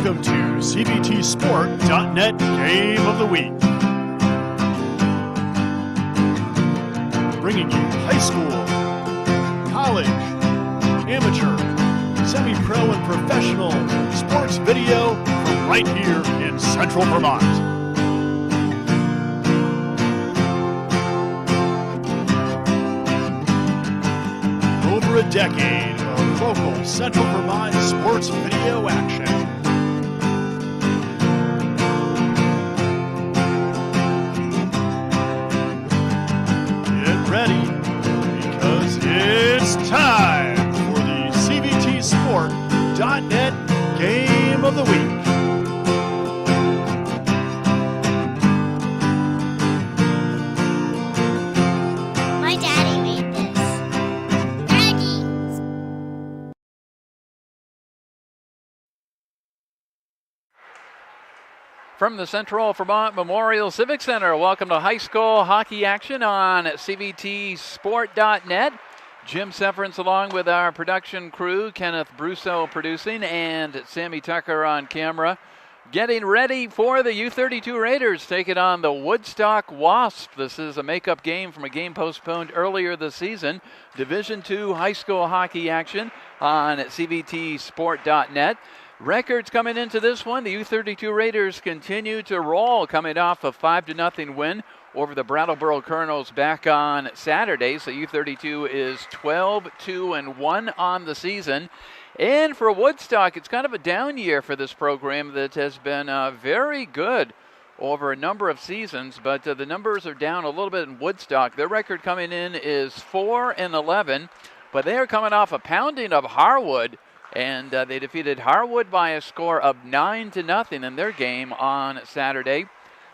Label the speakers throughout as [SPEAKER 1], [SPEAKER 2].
[SPEAKER 1] Welcome to CBTSport.net Game of the Week. Bringing you high school, college, amateur, semi-pro, and professional sports video from right here in Central Vermont. Over a decade of local Central Vermont sports video action. Get ready, because it's time for the CBTSport.net Game of the Week.
[SPEAKER 2] My daddy made this. Daddy!
[SPEAKER 3] From the Central Vermont Memorial Civic Center, welcome to high school hockey action on CBTSport.net. Jim Severance along with our production crew, Kenneth Brusso producing, and Sammy Tucker on camera. Getting ready for the U-32 Raiders taking on the Woodstock Wasps. This is a makeup game from a game postponed earlier this season. Division II high school hockey action on CBTSport.net. Records coming into this one. The U-32 Raiders continue to roll, coming off a 5-0 win over the Brattleboro Colonels back on Saturday. So U-32 is 12-2-1 on the season. And for Woodstock, it's kind of a down year for this program that has been very good over a number of seasons, but the numbers are down a little bit in Woodstock. Their record coming in is 4-11, but they are coming off a pounding of Harwood. And they defeated Harwood by a score of 9-0 in their game on Saturday.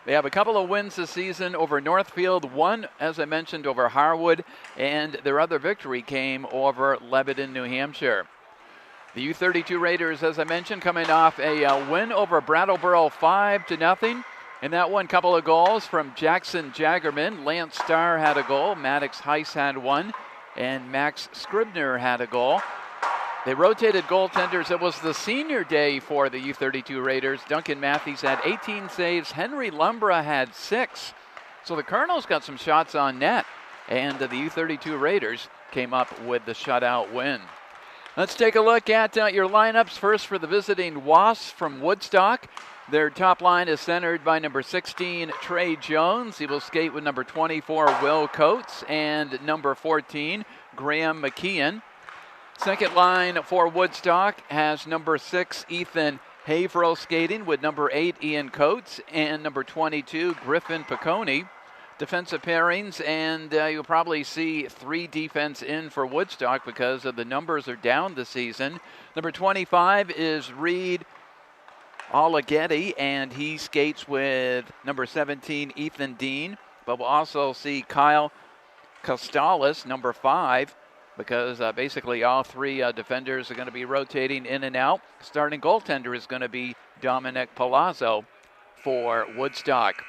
[SPEAKER 3] They have a couple of wins this season over Northfield, one, as I mentioned, over Harwood, and their other victory came over Lebanon, New Hampshire. The U-32 Raiders, as I mentioned, coming off a win over Brattleboro 5-0. In that one, couple of goals from Jackson Jaggerman. Lance Starr had a goal, Maddox Heiss had one, and Max Scribner had a goal. They rotated goaltenders. It was the senior day for the U-32 Raiders. Duncan Matthews had 18 saves. Henry Lumbra had 6. So the Colonels got some shots on net. And the U-32 Raiders came up with the shutout win. Let's take a look at your lineups. First for the visiting Wasps from Woodstock. Their top line is centered by number 16, Trey Jones. He will skate with number 24, Will Coates, and number 14, Graham McKeon. Second line for Woodstock has number 6, Ethan Haverhill skating with number 8, Ian Coates, and number 22, Griffin Piccone. Defensive pairings, and you'll probably see 3 defense in for Woodstock because of the numbers are down this season. Number 25 is Reed Alleghetti, and he skates with number 17, Ethan Dean. But we'll also see Kyle Costalis, number 5, because basically all 3 defenders are going to be rotating in and out. Starting goaltender is going to be Dominic Palazzo for Woodstock.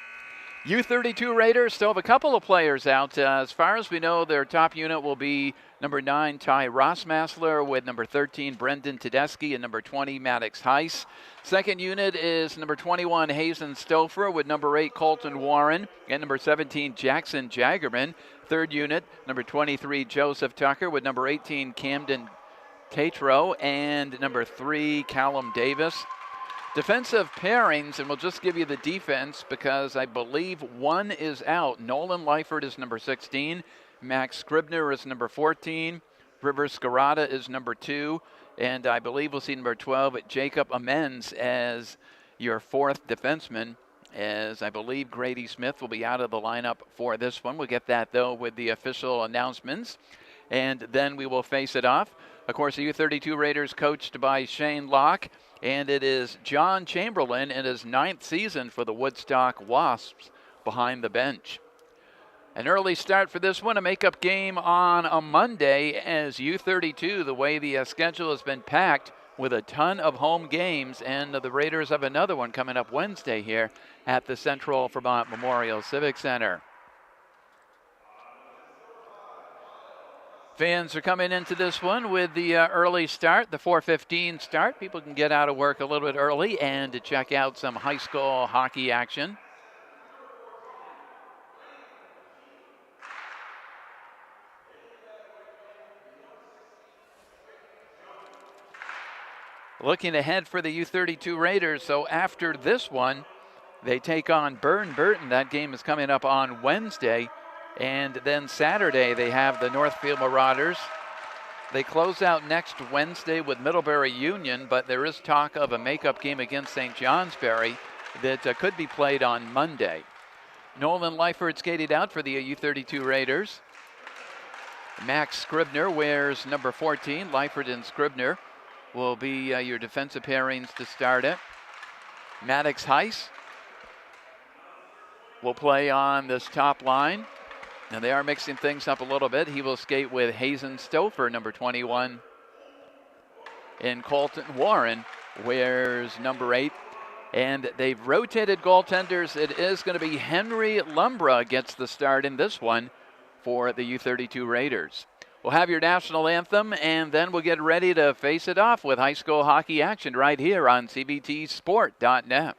[SPEAKER 3] U-32 Raiders still have a couple of players out. As far as we know, their top unit will be number 9, Ty Rossmassler, with number 13, Brendan Tedeschi, and number 20, Maddox Heiss. Second unit is number 21, Hazen Stouffer, with number 8, Colton Warren, and number 17, Jackson Jaggerman. Third unit, number 23, Joseph Tucker, with number 18, Camden Tatro, and number 3, Callum Davis. Defensive pairings, and we'll just give you the defense because I believe one is out. Nolan Leifert is number 16. Max Scribner is number 14. Rivers Scarata is number 2. And I believe we'll see number 12, Jacob Amends, as your 4th defenseman, as I believe Grady Smith will be out of the lineup for this one. We'll get that, though, with the official announcements. And then we will face it off. Of course, the U-32 Raiders coached by Shane Locke. And it is John Chamberlain in his 9th season for the Woodstock Wasps behind the bench. An early start for this one, a makeup game on a Monday as U-32, the way the schedule has been packed with a ton of home games, and the Raiders have another one coming up Wednesday here at the Central Vermont Memorial Civic Center. Fans are coming into this one with the early start, the 4:15 start. People can get out of work a little bit early and to check out some high school hockey action. Looking ahead for the U-32 Raiders, so after this one, they take on Burton. That game is coming up on Wednesday. And then Saturday, they have the Northfield Marauders. They close out next Wednesday with Middlebury Union, but there is talk of a makeup game against St. Johnsbury that could be played on Monday. Nolan Lyford skated out for the U-32 Raiders. Max Scribner wears number 14. Lyford and Scribner will be your defensive pairings to start it. Maddox Heiss will play on this top line. Now they are mixing things up a little bit. He will skate with Hazen Stouffer, number 21. And Colton Warren wears number 8. And they've rotated goaltenders. It is going to be Henry Lumbra gets the start in this one for the U-32 Raiders. We'll have your national anthem, and then we'll get ready to face it off with high school hockey action right here on CBTsport.net.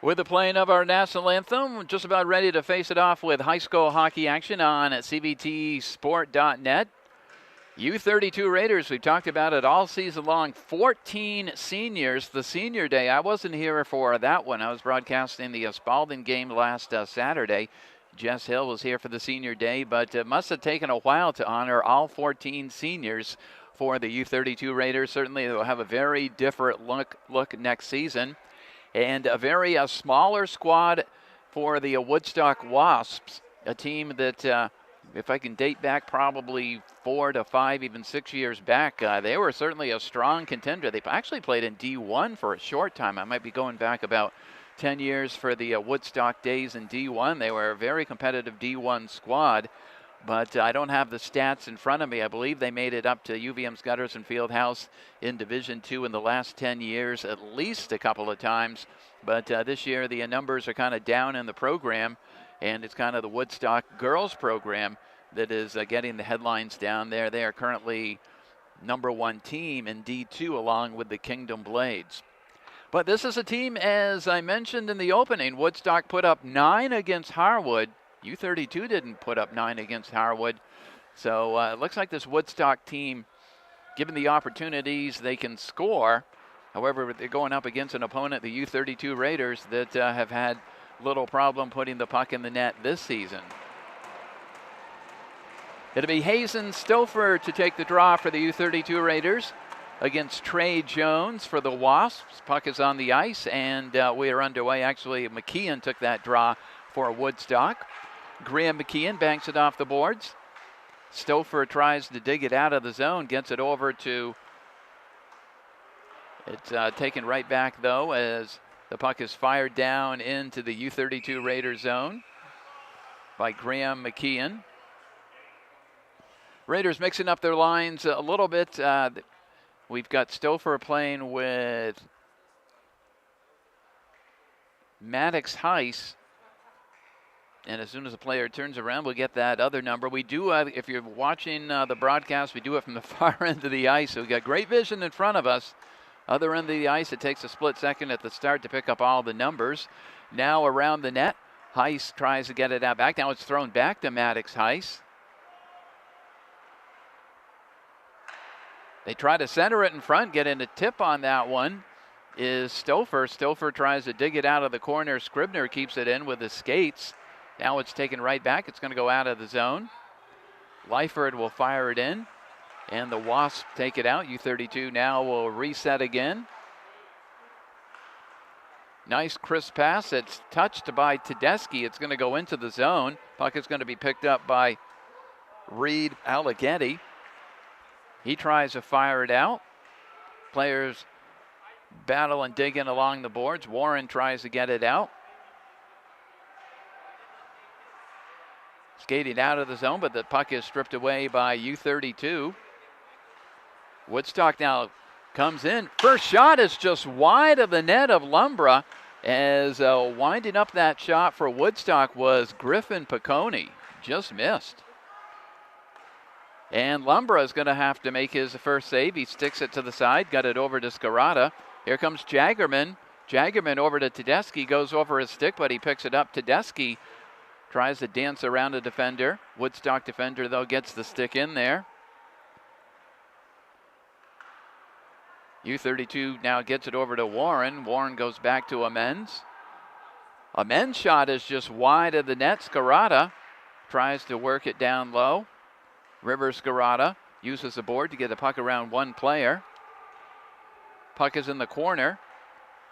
[SPEAKER 3] With the playing of our national anthem, just about ready to face it off with high school hockey action on CBTsport.net. U-32 Raiders, we've talked about it all season long. 14 seniors, the senior day. I wasn't here for that one. I was broadcasting the Spalding game last Saturday. Jess Hill was here for the senior day, but it must have taken a while to honor all 14 seniors for the U-32 Raiders. Certainly they'll have a very different look next season. And a very smaller squad for the Woodstock Wasps, a team that, if I can date back probably 4 to 5, even 6 years back, they were certainly a strong contender. They actually played in D1 for a short time. I might be going back about 10 years for the Woodstock days in D1. They were a very competitive D1 squad, but I don't have the stats in front of me. I believe they made it up to UVM's Gutterson Fieldhouse in Division II in the last 10 years, at least a couple of times. But this year the numbers are kind of down in the program, and it's kind of the Woodstock girls program that is getting the headlines down there. They are currently number 1 team in D2 along with the Kingdom Blades. But this is a team, as I mentioned in the opening, Woodstock put up 9 against Harwood. U-32 didn't put up 9 against Harwood. So it looks like this Woodstock team, given the opportunities, they can score. However, they're going up against an opponent, the U-32 Raiders, that have had little problem putting the puck in the net this season. It'll be Hazen Stouffer to take the draw for the U-32 Raiders against Trey Jones for the Wasps. Puck is on the ice, and we are underway. Actually, McKeon took that draw for Woodstock. Graham McKeon banks it off the boards. Stouffer tries to dig it out of the zone, gets it over to... It's taken right back, though, as the puck is fired down into the U-32 Raiders zone by Graham McKeon. Raiders mixing up their lines a little bit. We've got Stouffer playing with Maddox Heiss And as soon as the player turns around, we'll get that other number. We do, if you're watching the broadcast, we do it from the far end of the ice. So we've got great vision in front of us. Other end of the ice, it takes a split second at the start to pick up all the numbers. Now around the net, Heiss tries to get it out back. Now it's thrown back to Maddox Heiss. They try to center it in front, get in a tip on that one is Stouffer. Stouffer tries to dig it out of the corner. Scribner keeps it in with his skates. Now it's taken right back. It's going to go out of the zone. Lyford will fire it in, and the Wasps take it out. U-32 now will reset again. Nice crisp pass. It's touched by Tedeschi. It's going to go into the zone. Puck is going to be picked up by Reed Alleghetti. He tries to fire it out. Players battle and dig in along the boards. Warren tries to get it out. Skating out of the zone, but the puck is stripped away by U-32. Woodstock now comes in. First shot is just wide of the net of Lumbra, as winding up that shot for Woodstock was Griffin Piccone. Just missed. And Lumbra is going to have to make his first save. He sticks it to the side, got it over to Scarata. Here comes Jagerman. Jagerman over to Tedeschi, goes over his stick, but he picks it up. Tedeschi tries to dance around a defender. Woodstock defender, though, gets the stick in there. U-32 now gets it over to Warren. Warren goes back to Amends. Amends' shot is just wide of the net. Scarata tries to work it down low. Rivers Scarata uses the board to get the puck around one player. Puck is in the corner.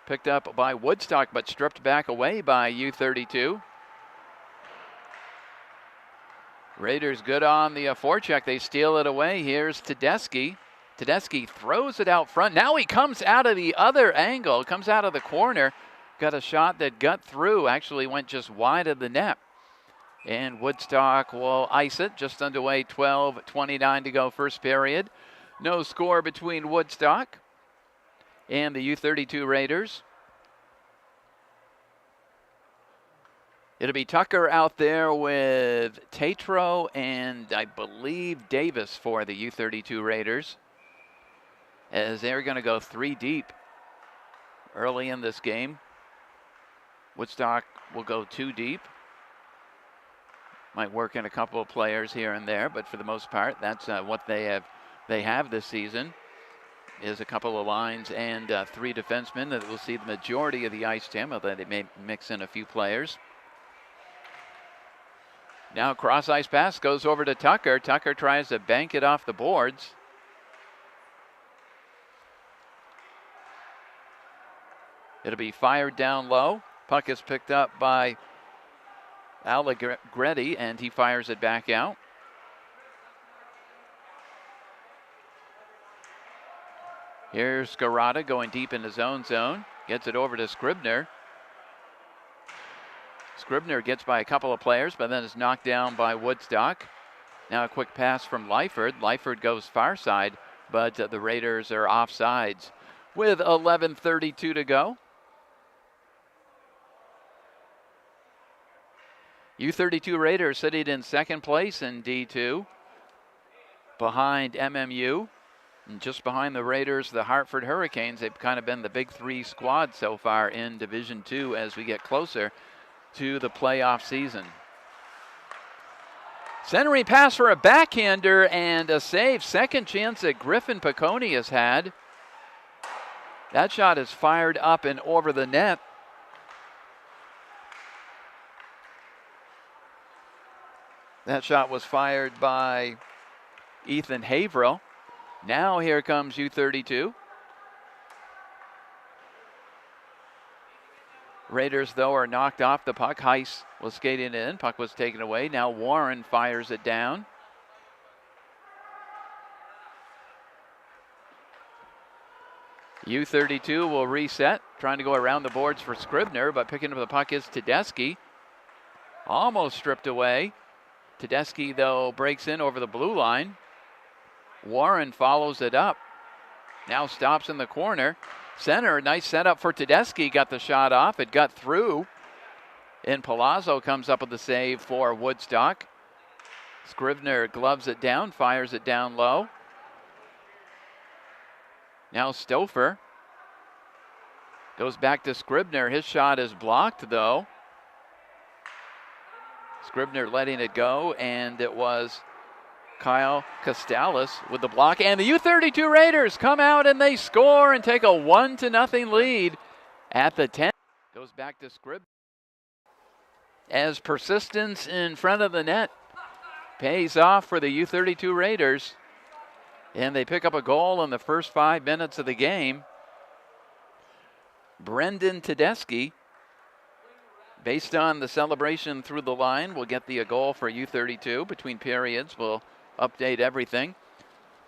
[SPEAKER 3] Picked up by Woodstock, but stripped back away by U-32. Raiders good on the forecheck. They steal it away. Here's Tedeschi. Tedeschi throws it out front. Now he comes out of the other angle, comes out of the corner. Got a shot that got through, actually went just wide of the net. And Woodstock will ice it, just underway, 12:29 to go first period. No score between Woodstock and the U-32 Raiders. It'll be Tucker out there with Tatro and I believe Davis for the U-32 Raiders, as they're going to go three deep early in this game. Woodstock will go two deep. Might work in a couple of players here and there, but for the most part, that's what they have this season, is a couple of lines and three defensemen that will see the majority of the ice time, although they may mix in a few players. Now cross ice pass goes over to Tucker. Tucker tries to bank it off the boards. It'll be fired down low. Puck is picked up by Alleghetti, and he fires it back out. Here's Scarata going deep in his own zone. Gets it over to Scribner. Scribner gets by a couple of players, but then is knocked down by Woodstock. Now a quick pass from Lyford. Lyford goes far side, but the Raiders are offsides with 11:32 to go. U-32 Raiders sitting in second place in D2, behind MMU. And just behind the Raiders, the Hartford Hurricanes. They've kind of been the big three squad so far in Division II as we get closer to the playoff season. Centering pass for a backhander and a save. Second chance that Griffin Piccone has had. That shot is fired up and over the net. That shot was fired by Ethan Haverhill. Now here comes U-32. Raiders, though, are knocked off the puck. Heiss was skating in. Puck was taken away. Now Warren fires it down. U-32 will reset, trying to go around the boards for Scribner, but picking up the puck is Tedeschi. Almost stripped away. Tedeschi, though, breaks in over the blue line. Warren follows it up. Now stops in the corner. Center, nice setup for Tedeschi. Got the shot off. It got through. And Palazzo comes up with the save for Woodstock. Scrivener gloves it down, fires it down low. Now Stouffer goes back to Scrivener. His shot is blocked, though. Scrivener letting it go, and it was Kyle Costalis with the block. And the U-32 Raiders come out and they score and take a 1-0 lead at the 10. Goes back to Scrivener. As persistence in front of the net pays off for the U-32 Raiders. And they pick up a goal in the first 5 minutes of the game. Brendan Tedeschi, based on the celebration through the line, will get the goal for U-32 between periods. We'll update everything.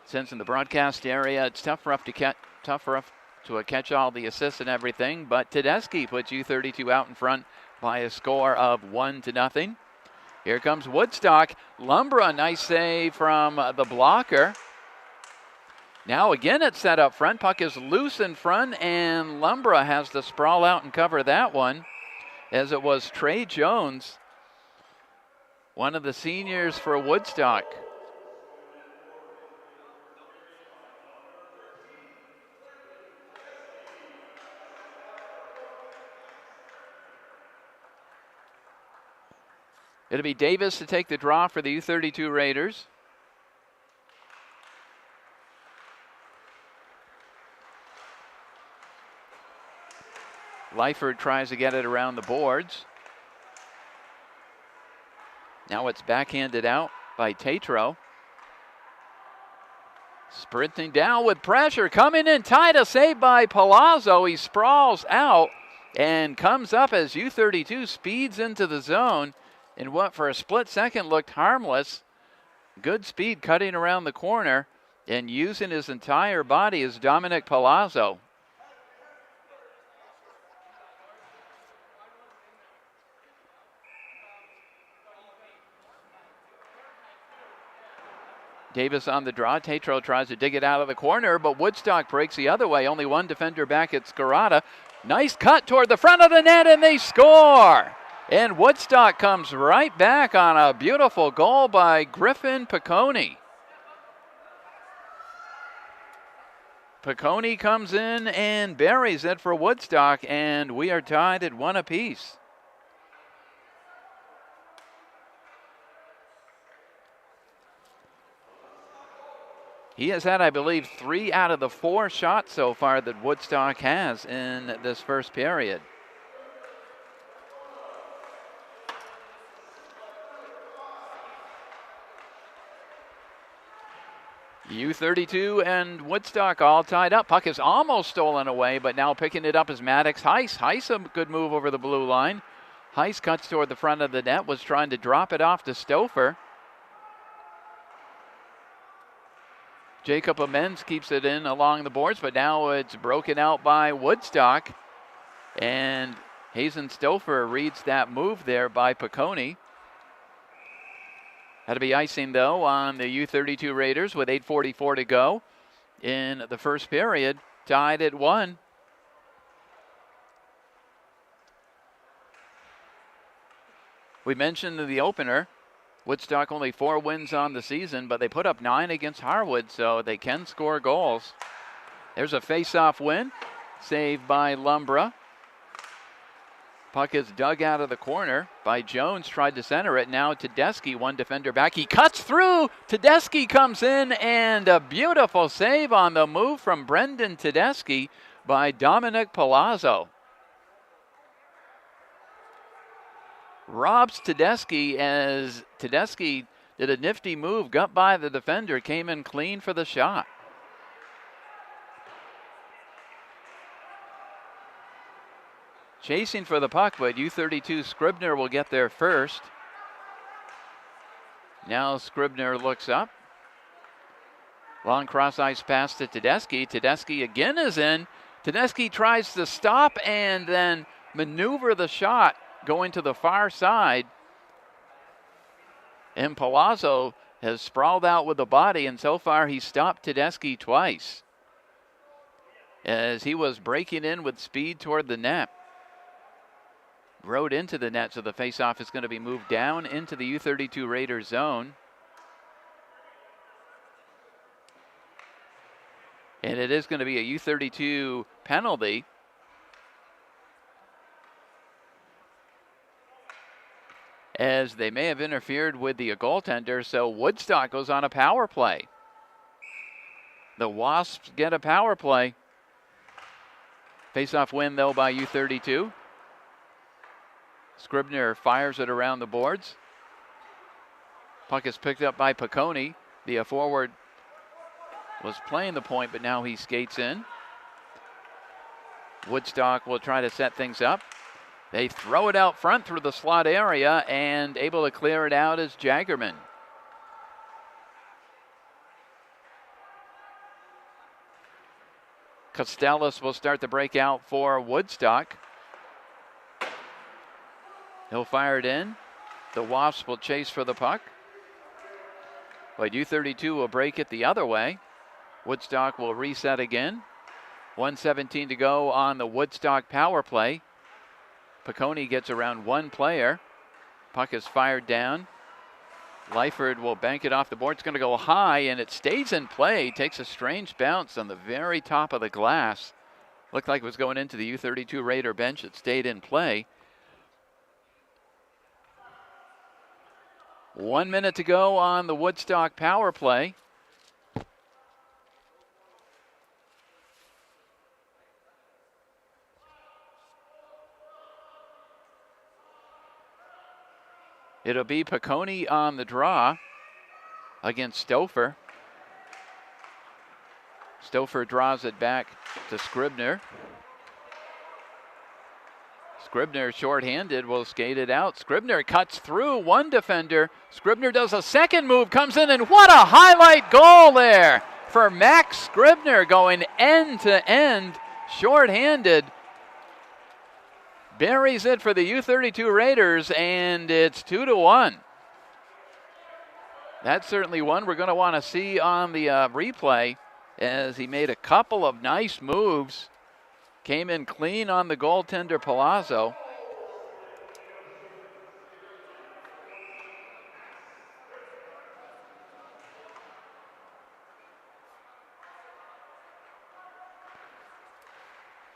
[SPEAKER 3] Since in the broadcast area, it's tough to catch all the assists and everything, but Tedeschi puts U-32 out in front by a score of 1-0. Here comes Woodstock. Lumbra, nice save from the blocker. Now again it's set up front. Puck is loose in front, and Lumbra has to sprawl out and cover that one, as it was Trey Jones, one of the seniors for Woodstock. It'll be Davis to take the draw for the U-32 Raiders. Lyford tries to get it around the boards. Now it's backhanded out by Tatro. Sprinting down with pressure, coming in tight, a save by Palazzo. He sprawls out and comes up as U-32 speeds into the zone in what for a split second looked harmless. Good speed cutting around the corner and using his entire body is Dominic Palazzo. Davis on the draw. Tatro tries to dig it out of the corner, but Woodstock breaks the other way. Only one defender back at Scarata. Nice cut toward the front of the net, and they score. And Woodstock comes right back on a beautiful goal by Griffin Piccone. Piccone comes in and buries it for Woodstock, and we are tied at 1 apiece. He has had, I believe, 3 out of the 4 shots so far that Woodstock has in this first period. U-32 and Woodstock all tied up. Puck is almost stolen away, but now picking it up is Maddox Heiss. Heiss, a good move over the blue line. Heiss cuts toward the front of the net, was trying to drop it off to Stouffer. Jacob Amends keeps it in along the boards, but now it's broken out by Woodstock. And Hazen Stouffer reads that move there by Piccone. Had to be icing, though, on the U-32 Raiders with 8:44 to go in the first period, tied at 1. We mentioned in the opener, Woodstock only 4 wins on the season, but they put up 9 against Harwood, so they can score goals. There's a face-off win, saved by Lumbra. Puck is dug out of the corner by Jones, tried to center it. Now Tedeschi, one defender back. He cuts through. Tedeschi comes in, and a beautiful save on the move from Brendan Tedeschi by Dominic Palazzo. Robs Tedeschi as Tedeschi did a nifty move, got by the defender, came in clean for the shot. Chasing for the puck, but U-32 Scribner will get there first. Now Scribner looks up. Long cross ice pass to Tedeschi. Tedeschi again is in. Tedeschi tries to stop and then maneuver the shot going to the far side. And Palazzo has sprawled out with the body, and so far he stopped Tedeschi twice as he was breaking in with speed toward the net. rode into the net, so the faceoff is going to be moved down into the U-32 Raiders zone. And it is going to be a U-32 penalty. As they may have interfered with the goaltender, so Woodstock goes on a power play. The Wasps get a power play. Face-off win, though, by U-32. Scribner fires it around the boards. Puck is picked up by Piccone. The forward was playing the point, but now he skates in. Woodstock will try to set things up. They throw it out front through the slot area, and able to clear it out is Jaggerman. Costellas will start the breakout for Woodstock. He'll fire it in. The Wasps will chase for the puck. But U-32 will break it the other way. Woodstock will reset again. 1:17 to go on the Woodstock power play. Piccone gets around one player. Puck is fired down. Lyford will bank it off the board. It's going to go high, and it stays in play. Takes a strange bounce on the very top of the glass. Looked like it was going into the U-32 Raider bench. It stayed in play. 1 minute to go on the Woodstock power play. It'll be Piccone on the draw against Stouffer. Stouffer draws it back to Scribner. Scribner, shorthanded, will skate it out. Scribner cuts through one defender. Scribner does a second move, comes in, and what a highlight goal there for Max Scribner, going end to end, shorthanded. Buries it for the U-32 Raiders, and it's 2-1. That's certainly one we're going to want to see on the replay, as he made a couple of nice moves. Came in clean on the goaltender, Palazzo.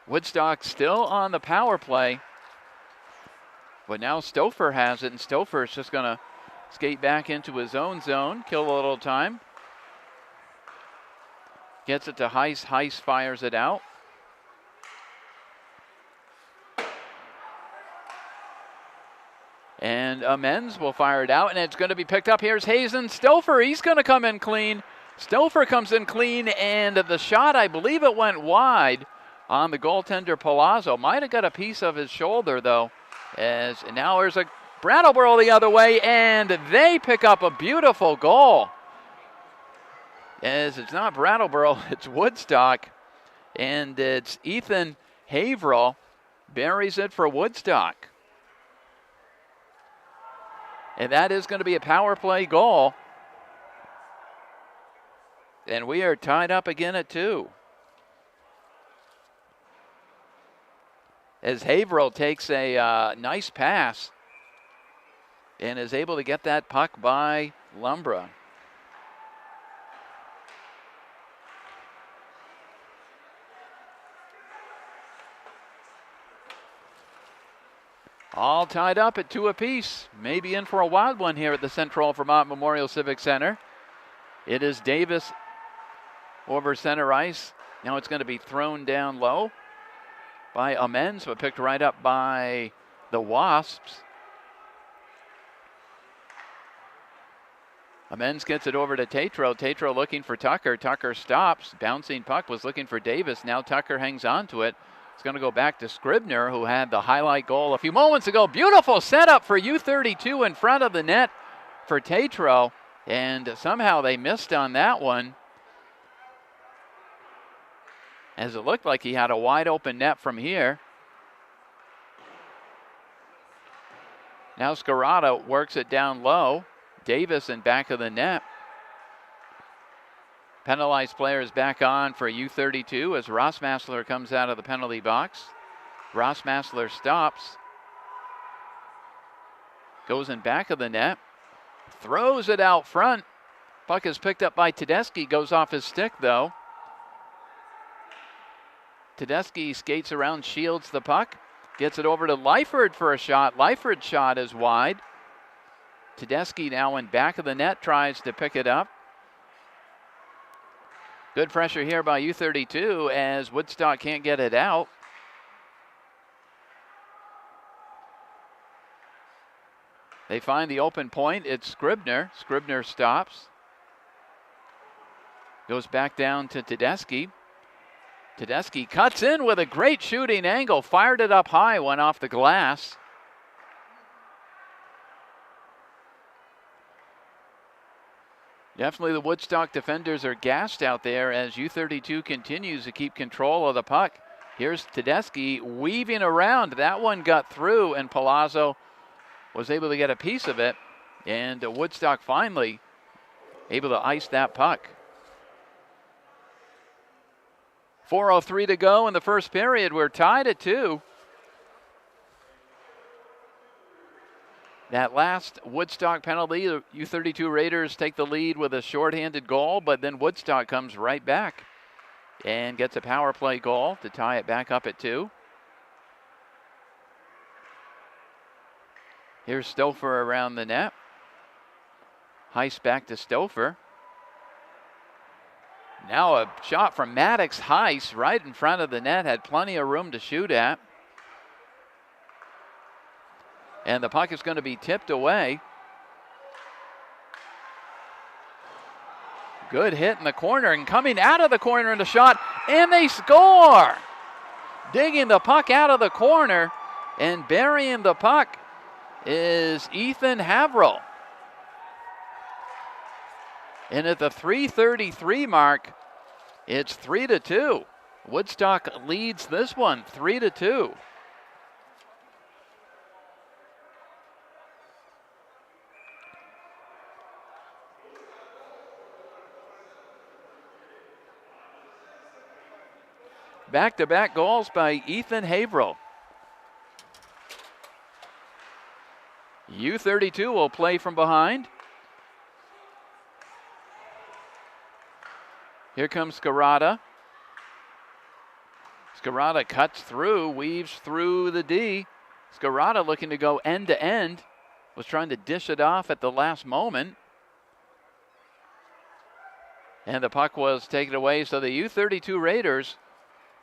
[SPEAKER 3] Woodstock still on the power play. But now Stouffer has it, and Stouffer is just going to skate back into his own zone, kill a little time. Gets it to Heiss. Heiss fires it out. And Amends will fire it out, and it's going to be picked up. Here's Hazen Stouffer. He's going to come in clean. Stouffer comes in clean, and the shot, I believe it went wide on the goaltender, Palazzo. Might have got a piece of his shoulder, though. And now there's a Brattleboro the other way, and they pick up a beautiful goal. As it's not Brattleboro, it's Woodstock. And it's Ethan Haverhill buries it for Woodstock. And that is going to be a power play goal. And we are tied up again at 2. As Haverhill takes a nice pass and is able to get that puck by Lumbra. All tied up at 2 apiece. Maybe in for a wild one here at the Central Vermont Memorial Civic Center. It is Davis over center ice. Now it's going to be thrown down low by Amends, but picked right up by the Wasps. Amends gets it over to Tatro. Tatro looking for Tucker. Tucker stops. Bouncing puck was looking for Davis. Now Tucker hangs on to it. It's going to go back to Scribner, who had the highlight goal a few moments ago. Beautiful setup for U-32 in front of the net for Tatro, and somehow they missed on that one, as it looked like he had a wide open net from here. Now Scarata works it down low. Davis in back of the net. Penalized player is back on for U-32 as Ross Massler comes out of the penalty box. Ross Massler stops. Goes in back of the net. Throws it out front. Puck is picked up by Tedeschi. Goes off his stick, though. Tedeschi skates around, shields the puck. Gets it over to Leifert for a shot. Leifert's shot is wide. Tedeschi now in back of the net, tries to pick it up. Good pressure here by U-32 as Woodstock can't get it out. They find the open point. It's Scribner. Scribner stops. Goes back down to Tedeschi. Tedeschi cuts in with a great shooting angle. Fired it up high, went off the glass. Definitely the Woodstock defenders are gassed out there as U-32 continues to keep control of the puck. Here's Tedeschi weaving around. That one got through, and Palazzo was able to get a piece of it. And Woodstock finally able to ice that puck. 4:03 to go in the first period. We're tied at 2. That last Woodstock penalty, the U-32 Raiders take the lead with a shorthanded goal, but then Woodstock comes right back and gets a power play goal to tie it back up at 2. Here's Stouffer around the net. Heist back to Stouffer. Now a shot from Maddox Heist right in front of the net, had plenty of room to shoot at. And the puck is going to be tipped away. Good hit in the corner, and coming out of the corner in the shot, and they score! Digging the puck out of the corner and burying the puck is Ethan Haverhill. And at the 3:33 mark, it's 3-2. Woodstock leads this one 3-2. Back-to-back goals by Ethan Haverhill. U-32 will play from behind. Here comes Scarata. Scarata cuts through, weaves through the D. Scarata looking to go end to end. Was trying to dish it off at the last moment. And the puck was taken away, so the U-32 Raiders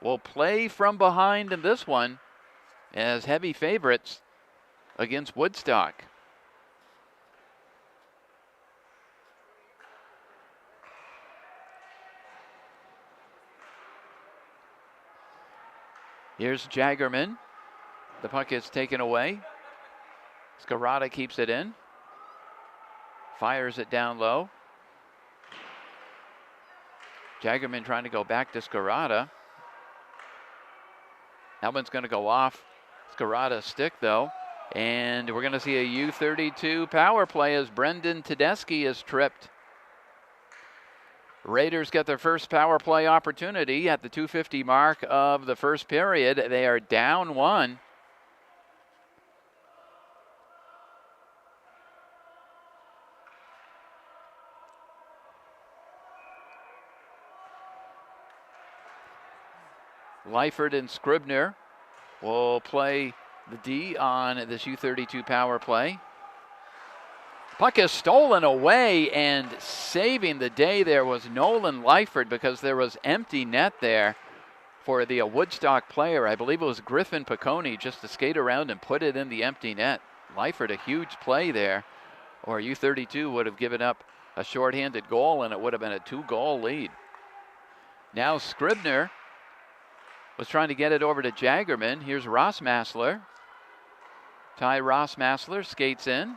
[SPEAKER 3] will play from behind in this one as heavy favorites against Woodstock. Here's Jaggerman. The puck is taken away. Scarata keeps it in. Fires it down low. Jaggerman trying to go back to Scarata. That one's going to go off Scarata's stick, though. And we're going to see a U-32 power play as Brendan Tedeschi is tripped. Raiders get their first power play opportunity at the 2:50 mark of the first period. They are down 1. Leifert and Scribner will play the D on this U-32 power play. Puck is stolen away, and saving the day there was Nolan Leifert because there was empty net there for the Woodstock player. I believe it was Griffin Piccone just to skate around and put it in the empty net. Leifert, a huge play there, or U-32 would have given up a shorthanded goal, and it would have been a 2-goal lead. Now Scribner was trying to get it over to Jaggerman. Here's Rossmassler. Ty Rossmassler skates in.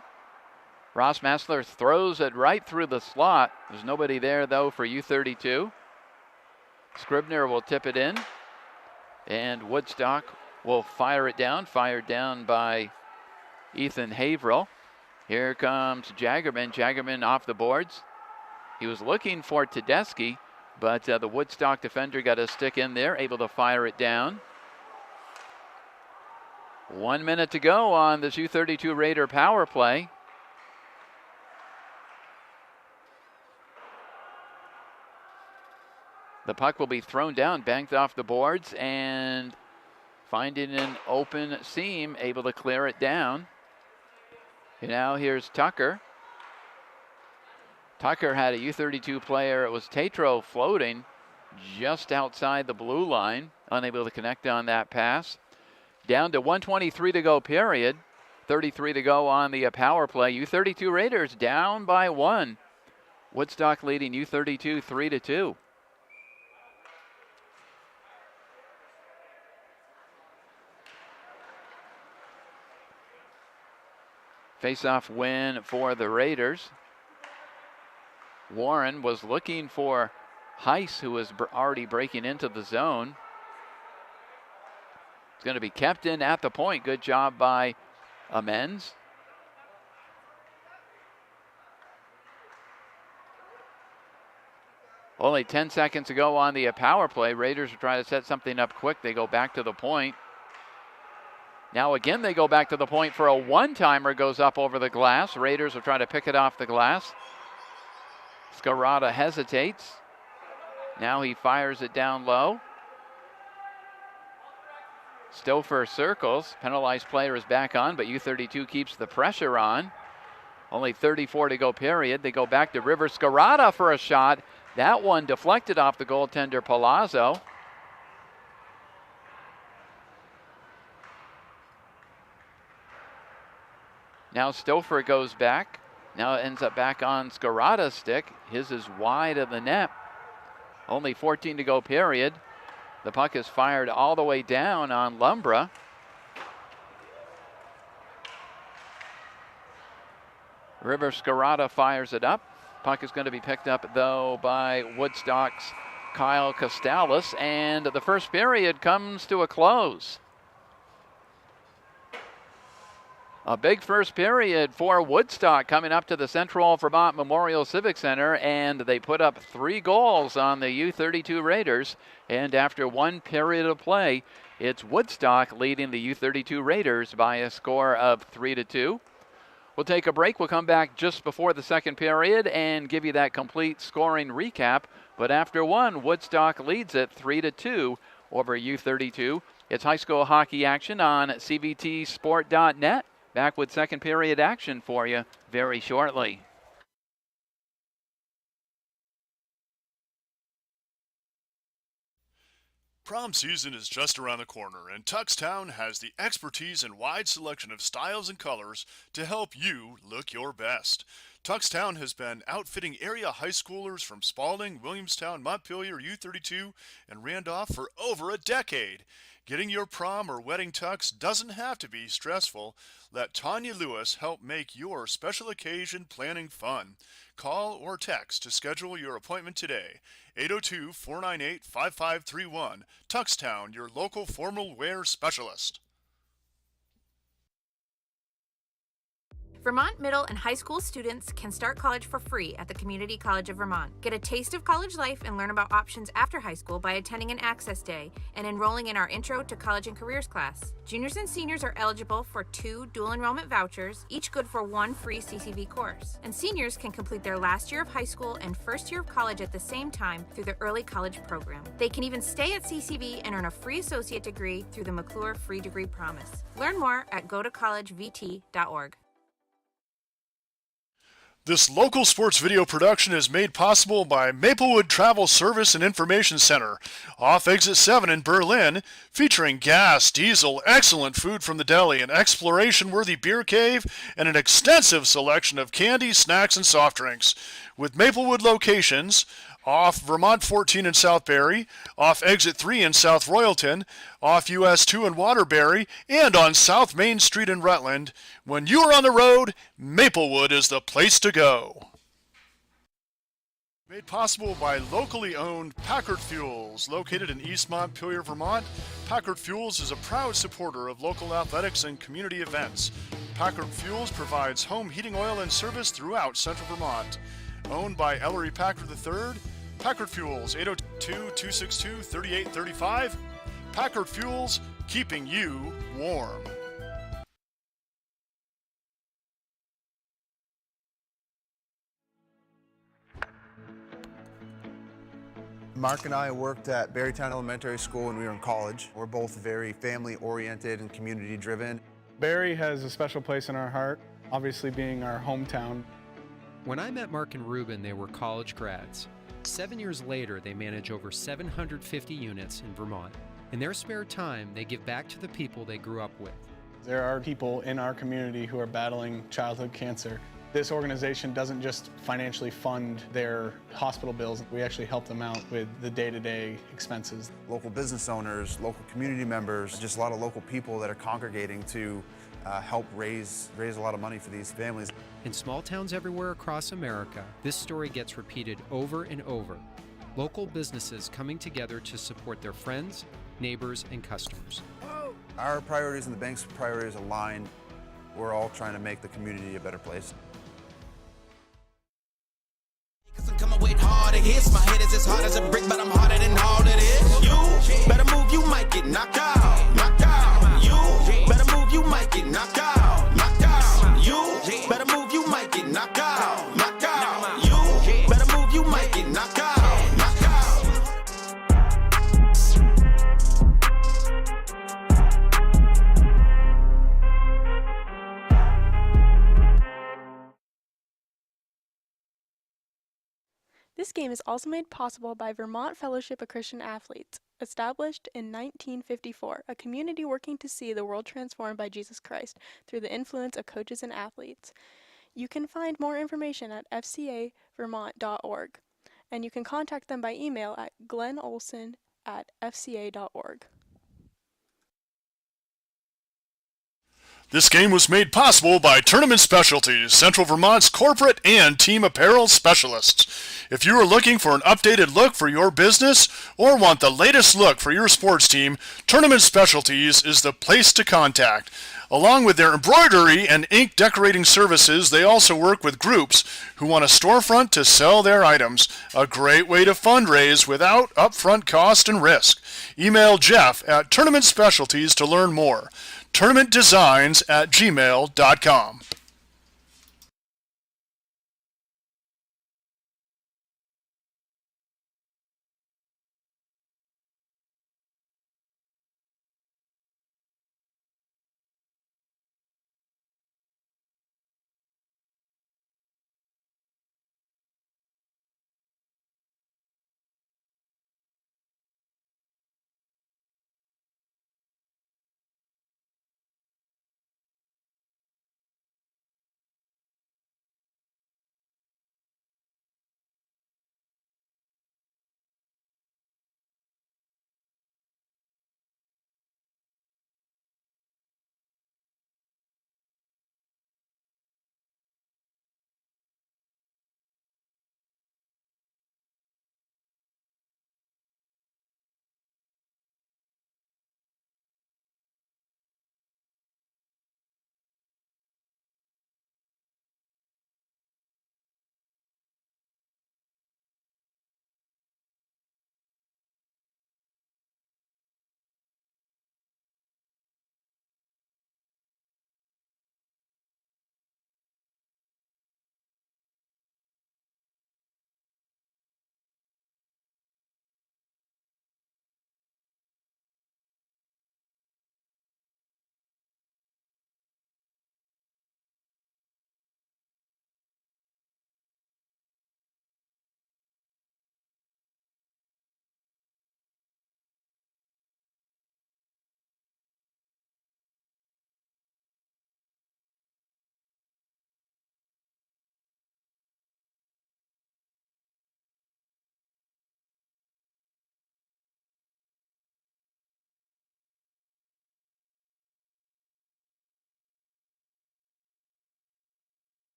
[SPEAKER 3] Rossmassler throws it right through the slot. There's nobody there, though, for U-32. Scribner will tip it in. And Woodstock will fire it down. Fired down by Ethan Haverhill. Here comes Jaggerman. Jaggerman off the boards. He was looking for Tedeschi, but the Woodstock defender got a stick in there, able to fire it down. 1 minute to go on this U-32 Raider power play. The puck will be thrown down, banked off the boards, and finding an open seam, able to clear it down. And now here's Tucker. Tucker had a U-32 player, it was Tatro, floating just outside the blue line, unable to connect on that pass. Down to 1:23 to go, period. 33 to go on the power play. U-32 Raiders down by 1. Woodstock leading U-32 3-2. Face-off win for the Raiders. Warren was looking for Heiss, who was already breaking into the zone. It's going to be kept in at the point. Good job by Amends. Only 10 seconds to go on the power play. Raiders are trying to set something up quick. They go back to the point. Now again, they go back to the point for a one-timer, goes up over the glass. Raiders will try to pick it off the glass. Scarata hesitates. Now he fires it down low. Stouffer circles. Penalized player is back on, but U-32 keeps the pressure on. Only 34 to go, period. They go back to River Scarata for a shot. That one deflected off the goaltender Palazzo. Now Stouffer goes back. Now it ends up back on Scarata's stick. His is wide of the net. Only 14 to go, period. The puck is fired all the way down on Lumbra. River Scarata fires it up. Puck is going to be picked up, though, by Woodstock's Kyle Costalis, and the first period comes to a close. A big first period for Woodstock coming up to the Central Vermont Memorial Civic Center, and they put up 3 goals on the U-32 Raiders. And after 1 period of play, it's Woodstock leading the U-32 Raiders by a score of 3-2. We'll take a break. We'll come back just before the second period and give you that complete scoring recap. But after 1, Woodstock leads it 3-2 over U-32. It's high school hockey action on cvtsport.net. Back with second period action for you very shortly.
[SPEAKER 1] Prom season is just around the corner, and Tuxtown has the expertise and wide selection of styles and colors to help you look your best. Tuxtown has been outfitting area high schoolers from Spalding, Williamstown, Montpelier, U-32, and Randolph for over a decade. Getting your prom or wedding tux doesn't have to be stressful. Let Tanya Lewis help make your special occasion planning fun. Call or text to schedule your appointment today. 802-498-5531. Tuxtown, your local formal wear specialist.
[SPEAKER 4] Vermont middle and high school students can start college for free at the Community College of Vermont. Get a taste of college life and learn about options after high school by attending an Access Day and enrolling in our Intro to College and Careers class. Juniors and seniors are eligible for 2 dual enrollment vouchers, each good for 1 free CCV course. And seniors can complete their last year of high school and first year of college at the same time through the Early College program. They can even stay at CCV and earn a free associate degree through the McClure Free Degree Promise. Learn more at gotocollegevt.org.
[SPEAKER 1] This local sports video production is made possible by Maplewood Travel Service and Information Center, off Exit 7 in Berlin, featuring gas, diesel, excellent food from the deli, an exploration-worthy beer cave, and an extensive selection of candy, snacks, and soft drinks. With Maplewood locations, off Vermont 14 in Southbury, off Exit 3 in South Royalton, off US 2 in Waterbury, and on South Main Street in Rutland. When you are on the road, Maplewood is the place to go. Made possible by locally owned Packard Fuels, located in East Montpelier, Vermont. Packard Fuels is a proud supporter of local athletics and community events. Packard Fuels provides home heating oil and service throughout central Vermont. Owned by Ellery Packard III, Packard Fuels, 802-262-3835. Packard Fuels, keeping you warm.
[SPEAKER 5] Mark and I worked at Berrytown Elementary School when we were in college. We're both very family-oriented and community-driven.
[SPEAKER 6] Barry has a special place in our heart, obviously being our hometown.
[SPEAKER 7] When I met Mark and Ruben, they were college grads. 7 years later, they manage over 750 units in Vermont. In their spare time, they give back to the people they grew up with.
[SPEAKER 6] There are people in our community who are battling childhood cancer. This organization doesn't just financially fund their hospital bills, we actually help them out with the day-to-day expenses.
[SPEAKER 5] Local business owners, local community members, just a lot of local people that are congregating to help raise a lot of money for these families.
[SPEAKER 7] In small towns everywhere across America, this story gets repeated over and over. Local businesses coming together to support their friends, neighbors, and customers.
[SPEAKER 5] Our priorities and the bank's priorities align. We're all trying to make the community a better place.
[SPEAKER 8] I'm coming with harder hits. My head is as hard as a brick, but I'm harder than all it is. You better move, you might get knocked out. Knocked out. You better move, you might get knocked out. Knocked out. You better move, you might get knocked out. Knocked out. You better move, you might get knocked out. Knocked out.
[SPEAKER 9] This game is also made possible by Vermont Fellowship of Christian Athletes, established in 1954, a community working to see the world transformed by Jesus Christ through the influence of coaches and athletes. You can find more information at fcavermont.org, and you can contact them by email at glennolson@fca.org.
[SPEAKER 1] This game was made possible by Tournament Specialties, Central Vermont's corporate and team apparel specialists. If you are looking for an updated look for your business or want the latest look for your sports team, Tournament Specialties is the place to contact. Along with their embroidery and ink decorating services, they also work with groups who want a storefront to sell their items. A great way to fundraise without upfront cost and risk. Email Jeff at Tournament Specialties to learn more. tournamentdesigns@gmail.com.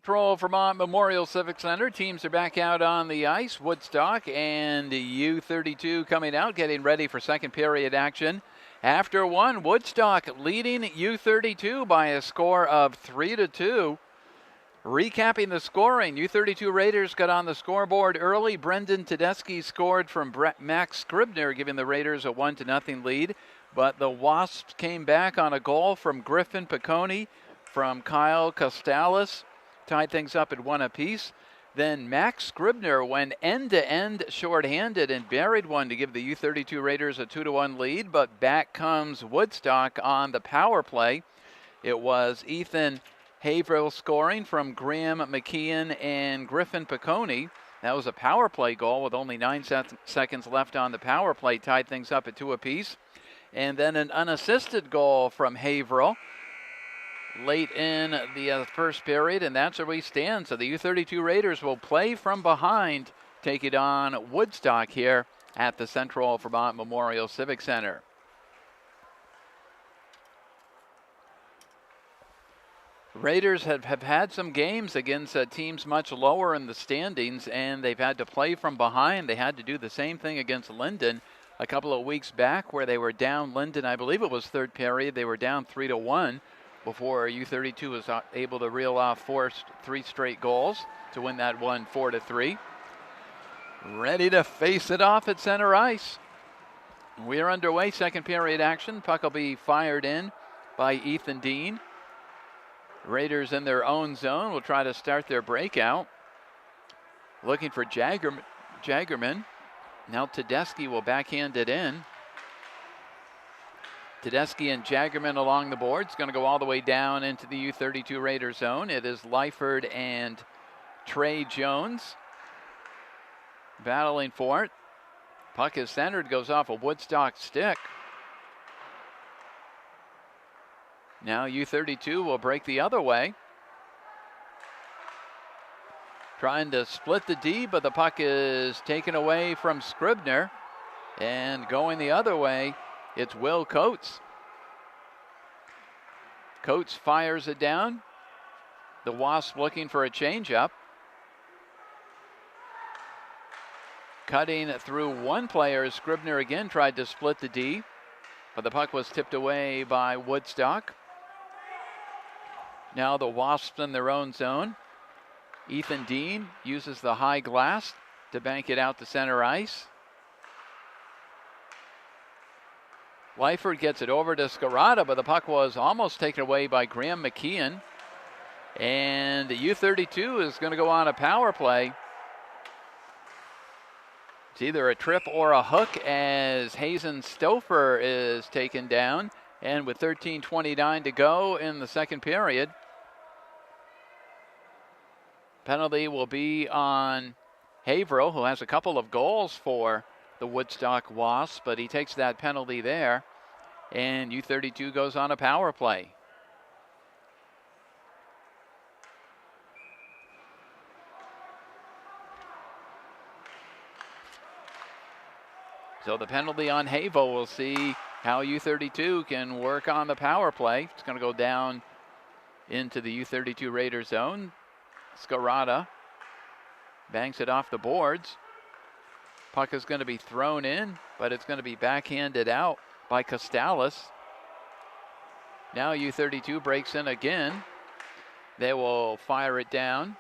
[SPEAKER 3] Central Vermont Memorial Civic Center. Teams are back out on the ice. Woodstock and U-32 coming out, getting ready for second period action. After one, Woodstock leading U-32 by a score of 3-2. Recapping the scoring, U-32 Raiders got on the scoreboard early. Brendan Tedeschi scored from Max Scribner, giving the Raiders a 1-0 lead. But the Wasps came back on a goal from Griffin Piccone, from Kyle Costalis, tied things up at 1 apiece. Then Max Scribner went end-to-end shorthanded and buried one to give the U-32 Raiders a 2-1 lead. But back comes Woodstock on the power play. It was Ethan Haverhill scoring from Graham McKeon and Griffin Piccone. That was a power play goal with only 9 seconds left on the power play, tied things up at 2 apiece. And then an unassisted goal from Haverhill late in the first period, and that's where we stand. So the U-32 Raiders will play from behind, take it on Woodstock here at the Central Vermont Memorial Civic Center. Raiders have had some games against teams much lower in the standings, and they've had to play from behind. They had to do the same thing against Linden a couple of weeks back, where they were down Linden, I believe it was third period. They were down 3-1 before U-32 was able to reel off 3 straight goals to win that one 4-3. Ready to face it off at center ice. We're underway, second period action. Puck will be fired in by Ethan Dean. Raiders in their own zone will try to start their breakout. Looking for Jagerman. Now Tedeschi will backhand it in. Tedeschi and Jagerman along the boards. Going to go all the way down into the U-32 Raider zone. It is Lyford and Trey Jones battling for it. Puck is centered, goes off a Woodstock stick. Now U-32 will break the other way. Trying to split the D, but the puck is taken away from Scribner. And going the other way, it's Will Coates. Coates fires it down. The Wasps looking for a changeup. Cutting through one player, Scribner again tried to split the D, but the puck was tipped away by Woodstock. Now the Wasps in their own zone. Ethan Dean uses the high glass to bank it out to center ice. Lyford gets it over to Scarata, but the puck was almost taken away by Graham McKeon. And the U-32 is going to go on a power play. It's either a trip or a hook as Hazen Stouffer is taken down. And with 13:29 to go in the second period, penalty will be on Haverhill, who has a couple of goals for the Woodstock Wasps, but he takes that penalty there, and U-32 goes on a power play. So the penalty on Haverhill, we'll see how U-32 can work on the power play. It's going to go down into the U-32 Raider zone. Scarata banks it off the boards. Puck is going to be thrown in, but it's going to be backhanded out by Costalis. Now U-32 breaks in again. They will fire it down.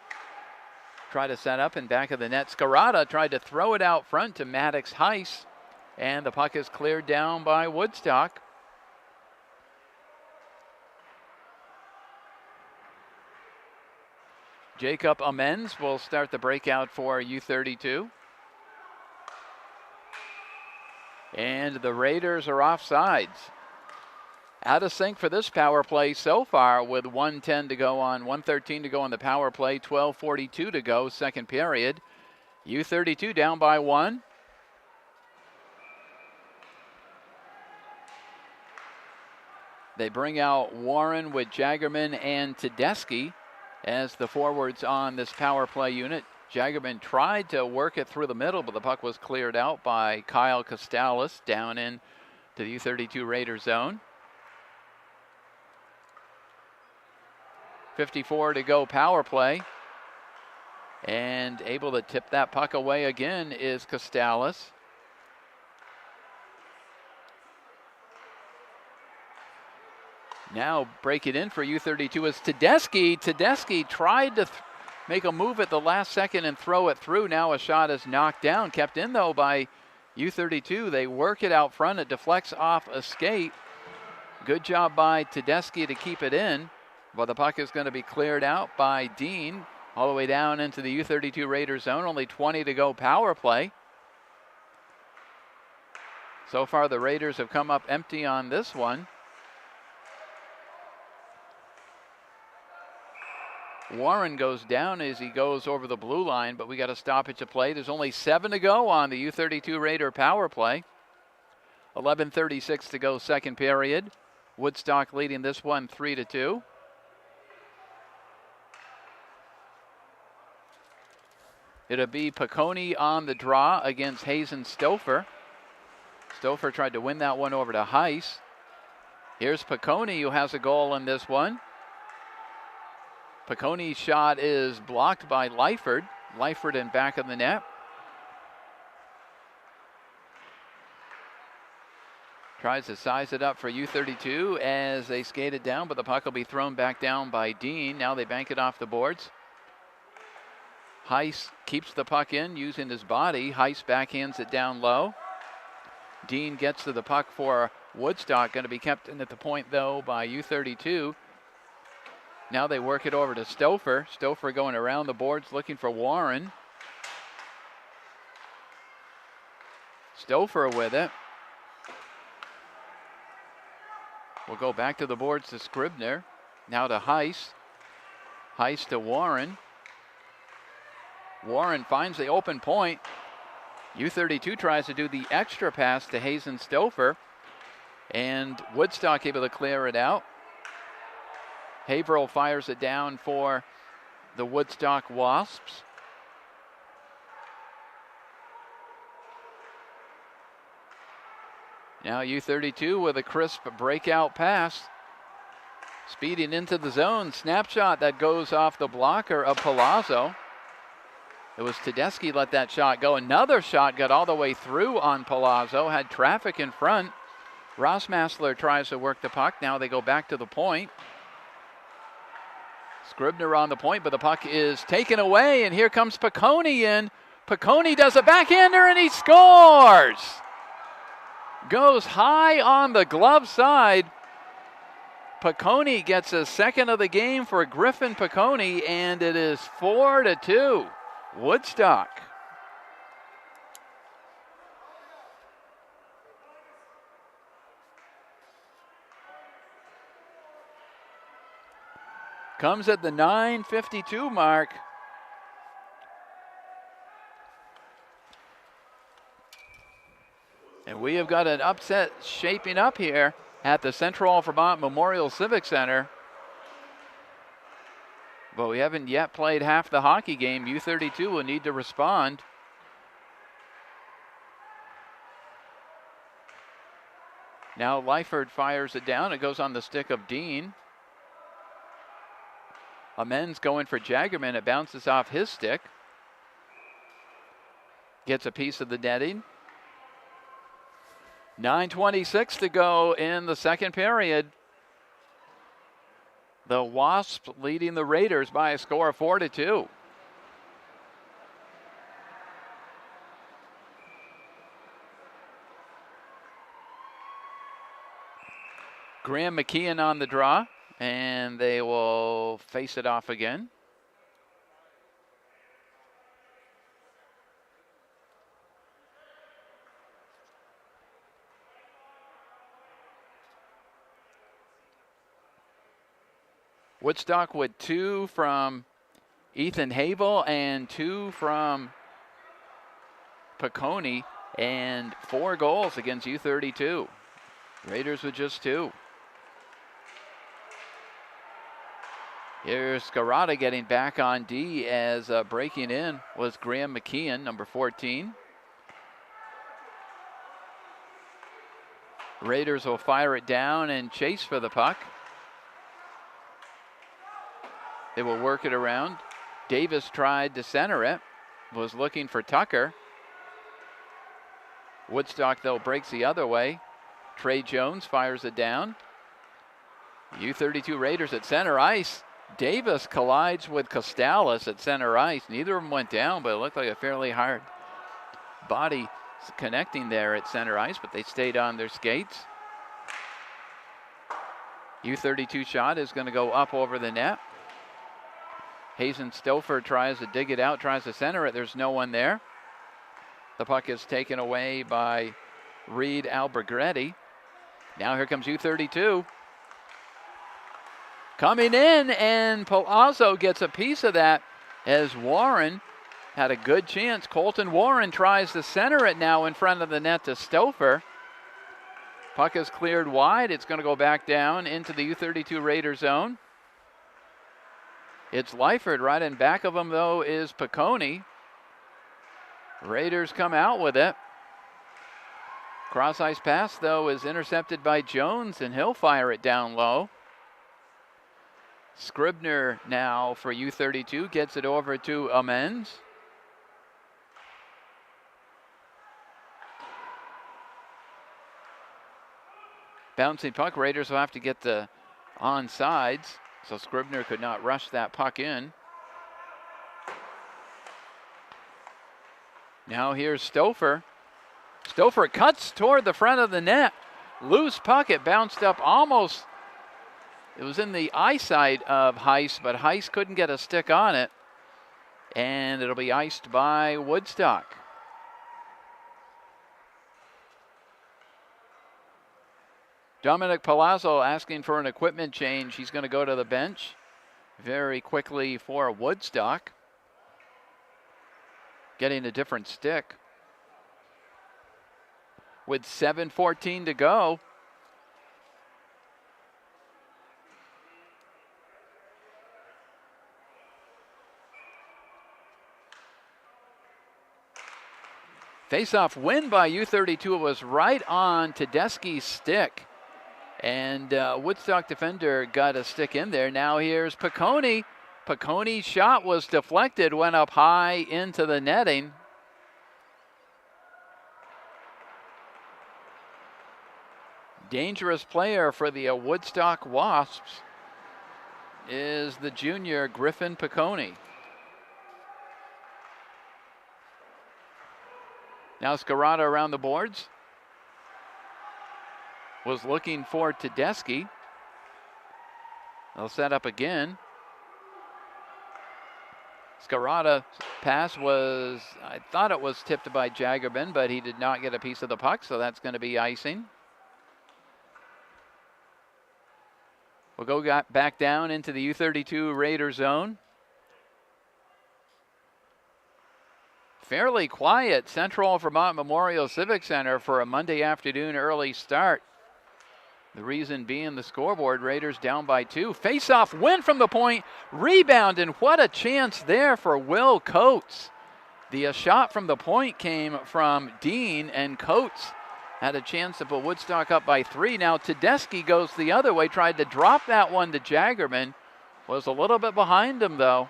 [SPEAKER 3] Try to set up in back of the net. Scarata tried to throw it out front to Maddox Heiss, and the puck is cleared down by Woodstock. Jacob Amends will start the breakout for U-32. And the Raiders are offsides. Out of sync for this power play so far with 1:10 to go on, 1:13 to go on the power play, 12:42 to go, second period. U-32 down by 1. They bring out Warren with Jagerman and Tedeschi as the forwards on this power play unit. Jagerman tried to work it through the middle, but the puck was cleared out by Kyle Costalis down in to the U-32 Raider zone. 54 to go power play. And able to tip that puck away again is Costalis. Now break it in for U32 is Tedeschi. Tedeschi tried to make a move at the last second and throw it through. Now a shot is knocked down, kept in though by U32. They work it out front. It deflects off a skate. Good job by Tedeschi to keep it in. But the puck is going to be cleared out by Dean all the way down into the U32 Raiders zone. Only 20 to go power play. So far the Raiders have come up empty on this one. Warren goes down as he goes over the blue line, but we got a stoppage of play. There's only 7 to go on the U32 Raider power play. 11:36 to go second period. Woodstock leading this one 3-2. It'll be Piccone on the draw against Hazen Stouffer. Stouffer tried to win that one over to Heiss. Here's Piccone, who has a goal in this one. Piccone's shot is blocked by Lyford. Lyford in back of the net. Tries to size it up for U32 as they skate it down, but the puck will be thrown back down by Dean. Now they bank it off the boards. Heiss keeps the puck in using his body. Heiss backhands it down low. Dean gets to the puck for Woodstock. Going to be kept in at the point, though, by U32. Now they work it over to Stouffer. Stouffer going around the boards looking for Warren. Stouffer with it. We'll go back to the boards to Scribner. Now to Heiss. Heiss to Warren. Warren finds the open point. U32 tries to do the extra pass to Hazen Stouffer. And Woodstock able to clear it out. Haverhill fires it down for the Woodstock Wasps. Now U32 with a crisp breakout pass. Speeding into the zone. Snapshot that goes off the blocker of Palazzo. It was Tedeschi let that shot go. Another shot got all the way through on Palazzo. Had traffic in front. Rossmassler tries to work the puck. Now they go back to the point. Scribner on the point, but the puck is taken away, and here comes Piccone in. Piccone does a backhander, and he scores! Goes high on the glove side. Piccone gets a second of the game for Griffin Piccone, and it is 4-2. Woodstock. Comes at the 9:52 mark. And we have got an upset shaping up here at the Central Vermont Memorial Civic Center. But we haven't yet played half the hockey game. U32 will need to respond. Now Lyford fires it down. It goes on the stick of Dean. Amends going for Jaggerman. It bounces off his stick. Gets a piece of the netting. 9:26 to go in the second period. The Wasps leading the Raiders by a score of 4-2. Graham McKeon on the draw, and they will face it off again. Woodstock with 2 from Ethan Havel and 2 from Piccone, and 4 goals against U32. Raiders with just 2. Here's Scarata getting back on D as breaking in was Graham McKeon, number 14. Raiders will fire it down and chase for the puck. They will work it around. Davis tried to center it, was looking for Tucker. Woodstock, though, breaks the other way. Trey Jones fires it down. U-32 Raiders at center ice. Davis collides with Costales at center ice. Neither of them went down, but it looked like a fairly hard body connecting there at center ice, but they stayed on their skates. U-32 shot is going to go up over the net. Hazen Stouffer tries to dig it out, tries to center it. There's no one there. The puck is taken away by Reed Albergretti. Now here comes U-32. Coming in, and Palazzo gets a piece of that as Warren had a good chance. Colton Warren tries to center it now in front of the net to Stouffer. Puck is cleared wide. It's going to go back down into the U-32 Raider zone. It's Lyford. Right in back of him, though, is Piccone. Raiders come out with it. Cross-ice pass, though, is intercepted by Jones, and he'll fire it down low. Scribner now for U-32 gets it over to Amends. Bouncing puck, Raiders will have to get the onsides, so Scribner could not rush that puck in. Now here's Stouffer. Stouffer cuts toward the front of the net. Loose puck, it bounced up almost. It was in the eyesight of Heiss, but Heiss couldn't get a stick on it. And it'll be iced by Woodstock. Dominic Palazzo asking for an equipment change. He's going to go to the bench very quickly for Woodstock. Getting a different stick. With 7:14 to go. Face-off win by U-32 was right on Tedeschi's stick. And Woodstock defender got a stick in there. Now here's Piccone. Piccone's shot was deflected, went up high into the netting. Dangerous player for the Woodstock Wasps is the junior Griffin Piccone. Now Scarata around the boards. Was looking for Tedeschi. They'll set up again. Scarata's pass was, I thought it was tipped by Jagerbin, but he did not get a piece of the puck, so that's going to be icing. We'll go back down into the U-32 Raider zone. Fairly quiet Central Vermont Memorial Civic Center for a Monday afternoon early start. The reason being the scoreboard, Raiders down by 2. Face-off win from the point, rebound, and what a chance there for Will Coates. The shot from the point came from Dean, and Coates had a chance to put Woodstock up by 3. Now Tedeschi goes the other way, tried to drop that one to Jagerman. Was a little bit behind him, though.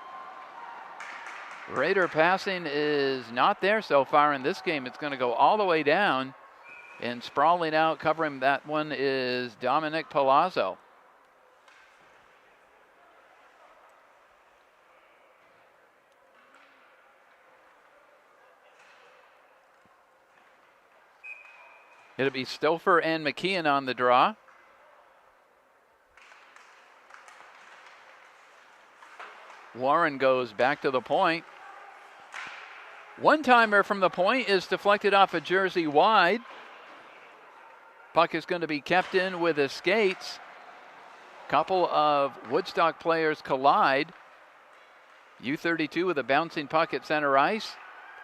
[SPEAKER 3] Raider passing is not there so far in this game. It's going to go all the way down. And sprawling out, covering that one is Dominic Palazzo. It'll be Stouffer and McKeon on the draw. Warren goes back to the point. One-timer from the point is deflected off a jersey wide. Puck is going to be kept in with his skates. Couple of Woodstock players collide. U-32 with a bouncing puck at center ice.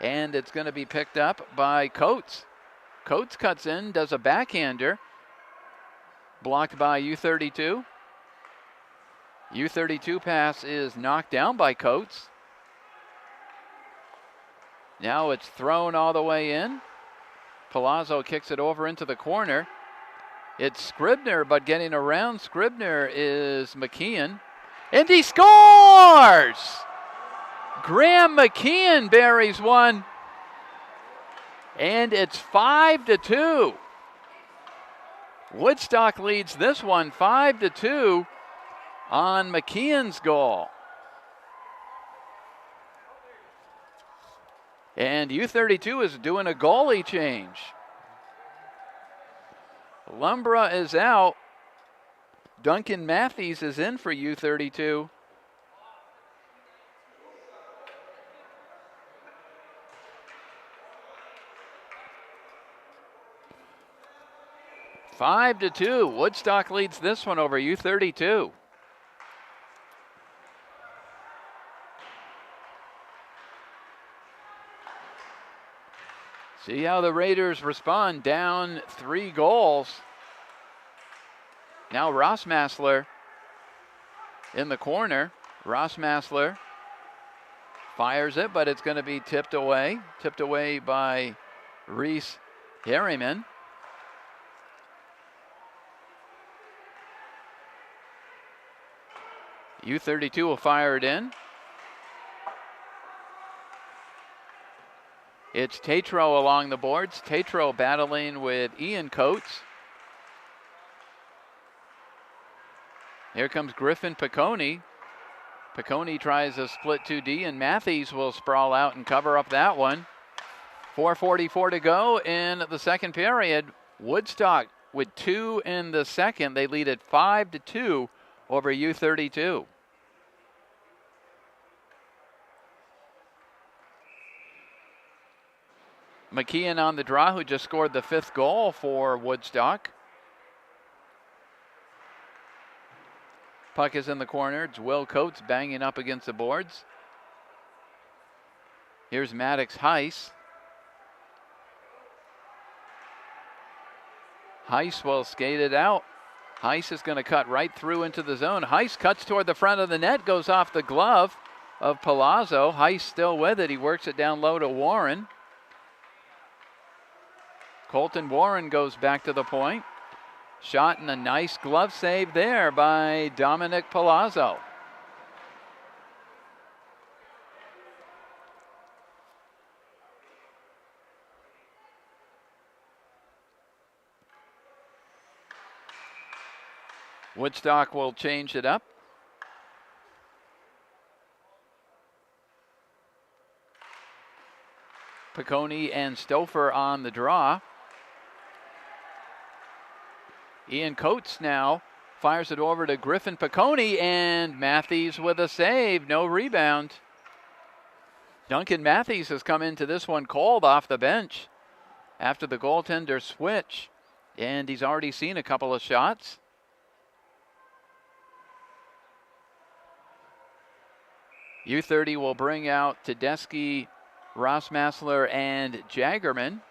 [SPEAKER 3] And it's going to be picked up by Coates. Coates cuts in, does a backhander. Blocked by U-32. U-32 pass is knocked down by Coates. Now it's thrown all the way in. Palazzo kicks it over into the corner. It's Scribner, but getting around Scribner is McKeon. And he scores! Graham McKeon buries one. And it's 5-2. Woodstock leads this one 5-2 on McKeon's goal. And U-32 is doing a goalie change. Lumbra is out. Duncan Matthews is in for U-32. Five to 2. Woodstock leads this one over U-32. See how the Raiders respond, down 3 goals. Now Rossmassler in the corner. Rossmassler fires it, but it's going to be tipped away. Tipped away by Reese Harriman. U-32 will fire it in. It's Tatro along the boards. Tatro battling with Ian Coates. Here comes Griffin Piccone. Piccone tries a split 2D, and Matthews will sprawl out and cover up that one. 4:44 to go in the second period. Woodstock with 2 in the second. They lead at 5-2 over U-32. McKeon on the draw, who just scored the 5th goal for Woodstock. Puck is in the corner. It's Will Coates banging up against the boards. Here's Maddox Heiss. Heiss will skate it out. Heiss is going to cut right through into the zone. Heiss cuts toward the front of the net, goes off the glove of Palazzo. Heiss still with it. He works it down low to Warren. Colton Warren goes back to the point. Shot and a nice glove save there by Dominic Palazzo. Woodstock will change it up. Piccone and Stouffer on the draw. Ian Coates now fires it over to Griffin Piccone, and Matthews with a save, no rebound. Duncan Matthews has come into this one cold off the bench after the goaltender switch, and he's already seen a couple of shots. U-30 will bring out Tedeschi, Rossmassler, and Jagerman.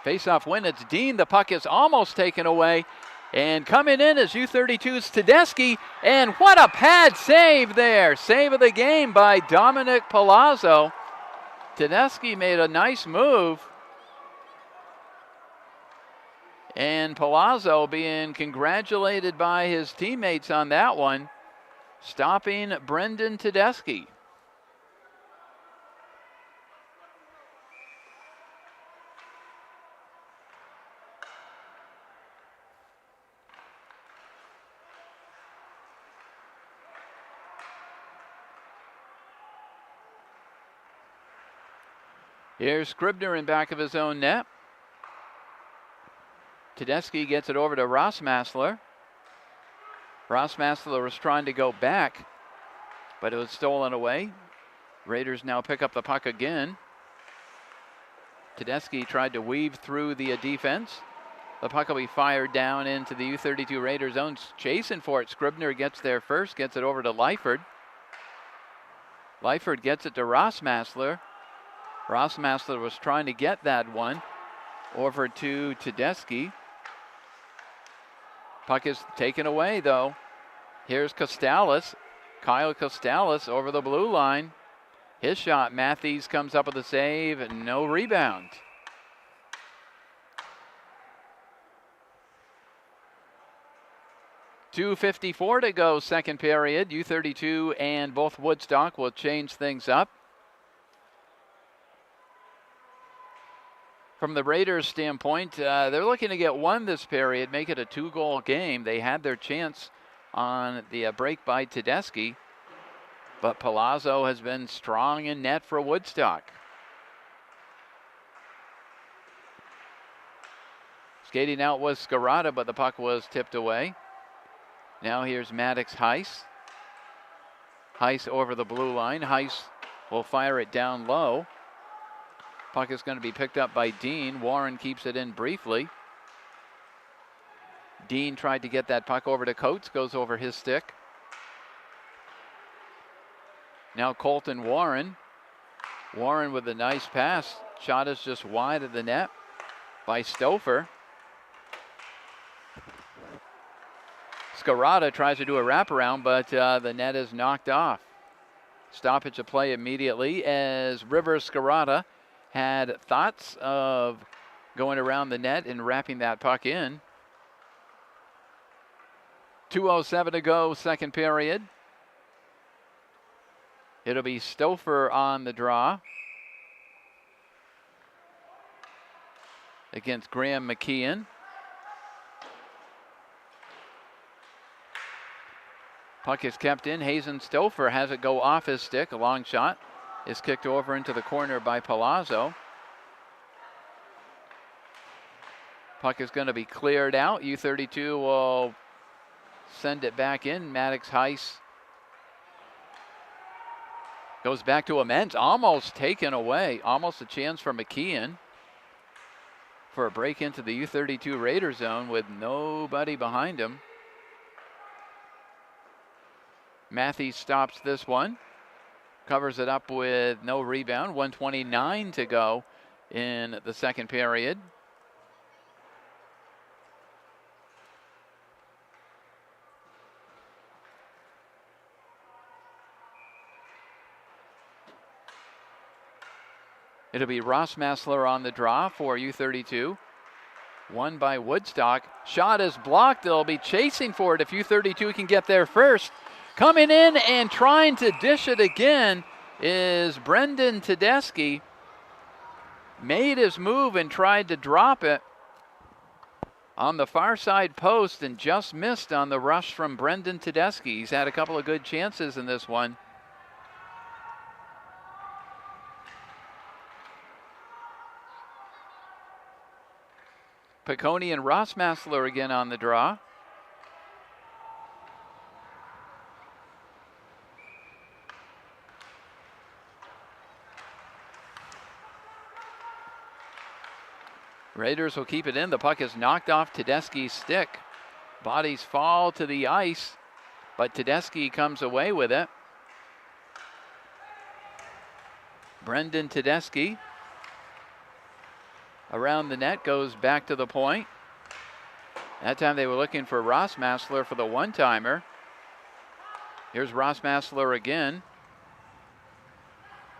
[SPEAKER 3] Face-off win, it's Dean. The puck is almost taken away. And coming in is U-32's Tedeschi. And what a pad save there. Save of the game by Dominic Palazzo. Tedeschi made a nice move. And Palazzo being congratulated by his teammates on that one, stopping Brendan Tedeschi. Here's Scribner in back of his own net. Tedeschi gets it over to Rossmassler. Rossmassler was trying to go back, but it was stolen away. Raiders now pick up the puck again. Tedeschi tried to weave through the defense. The puck will be fired down into the U-32 Raiders zone. Chasing for it. Scribner gets there first, gets it over to Lyford. Lyford gets it to Rossmassler. Rossmassler was trying to get that one over to Tedeschi. Puck is taken away, though. Here's Costalis. Kyle Costalis over the blue line. His shot, Matthews comes up with a save, and no rebound. 2:54 to go, second period. U-32 and both Woodstock will change things up. From the Raiders' standpoint, they're looking to get one this period, make it a 2-goal game. They had their chance on the break by Tedeschi, but Palazzo has been strong in net for Woodstock. Skating out was Scarata, but the puck was tipped away. Now here's Maddox Heiss. Heiss over the blue line. Heiss will fire it down low. Puck is going to be picked up by Dean. Warren keeps it in briefly. Dean tried to get that puck over to Coates, goes over his stick. Now Colton Warren. Warren with a nice pass. Shot is just wide of the net by Stouffer. Scarata tries to do a wraparound, but the net is knocked off. Stoppage of play immediately as Rivers Scarata had thoughts of going around the net and wrapping that puck in. 2:07 to go, second period. It'll be Stouffer on the draw against Graham McKeon. Puck is kept in. Hazen Stouffer has it go off his stick. A long shot is kicked over into the corner by Palazzo. Puck is going to be cleared out. U-32 will send it back in. Maddox Heiss goes back to Amends. Almost taken away. Almost a chance for McKeon for a break into the U-32 Raider zone with nobody behind him. Matthews stops this one. Covers it up with no rebound. 1:29 to go in the second period. It'll be Ross Massler on the draw for U-32. Won by Woodstock. Shot is blocked. They'll be chasing for it if U-32 can get there first. Coming in and trying to dish it again is Brendan Tedeschi. Made his move and tried to drop it on the far side post and just missed on the rush from Brendan Tedeschi. He's had a couple of good chances in this one. Piccone and Ross Massler again on the draw. Raiders will keep it in. The puck is knocked off Tedeschi's stick. Bodies fall to the ice, but Tedeschi comes away with it. Brendan Tedeschi around the net, goes back to the point. That time they were looking for Ross Massler for the one-timer. Here's Ross Massler again.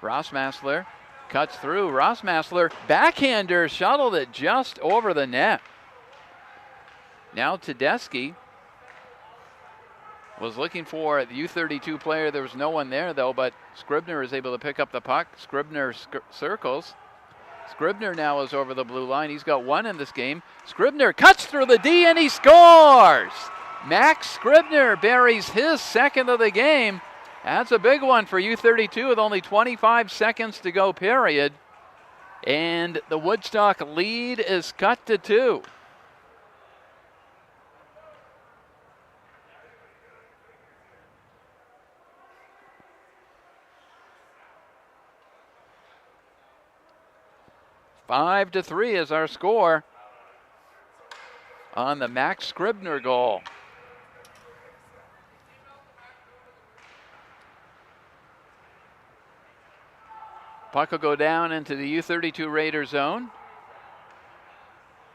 [SPEAKER 3] Ross Massler cuts through. Ross Massler, backhander, shuttled it just over the net. Now Tedeschi was looking for the U-32 player. There was no one there, though, but Scribner is able to pick up the puck. Scribner circles. Scribner now is over the blue line. He's got one in this game. Scribner cuts through the D and he scores! Max Scribner buries his second of the game. That's a big one for U-32 with only 25 seconds to go, period. And the Woodstock lead is cut to 2. Five to 3 is our score on the Max Scribner goal. Puck will go down into the U-32 Raider zone.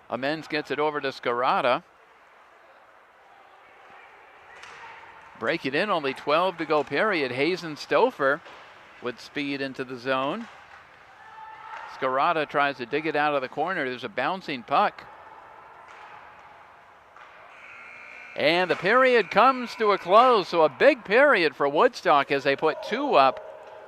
[SPEAKER 3] Amends gets it over to Scarata. Break it in, only 12 to go, period. Hazen Stouffer with speed into the zone. Scarata tries to dig it out of the corner. There's a bouncing puck. And the period comes to a close, so a big period for Woodstock as they put 2 up.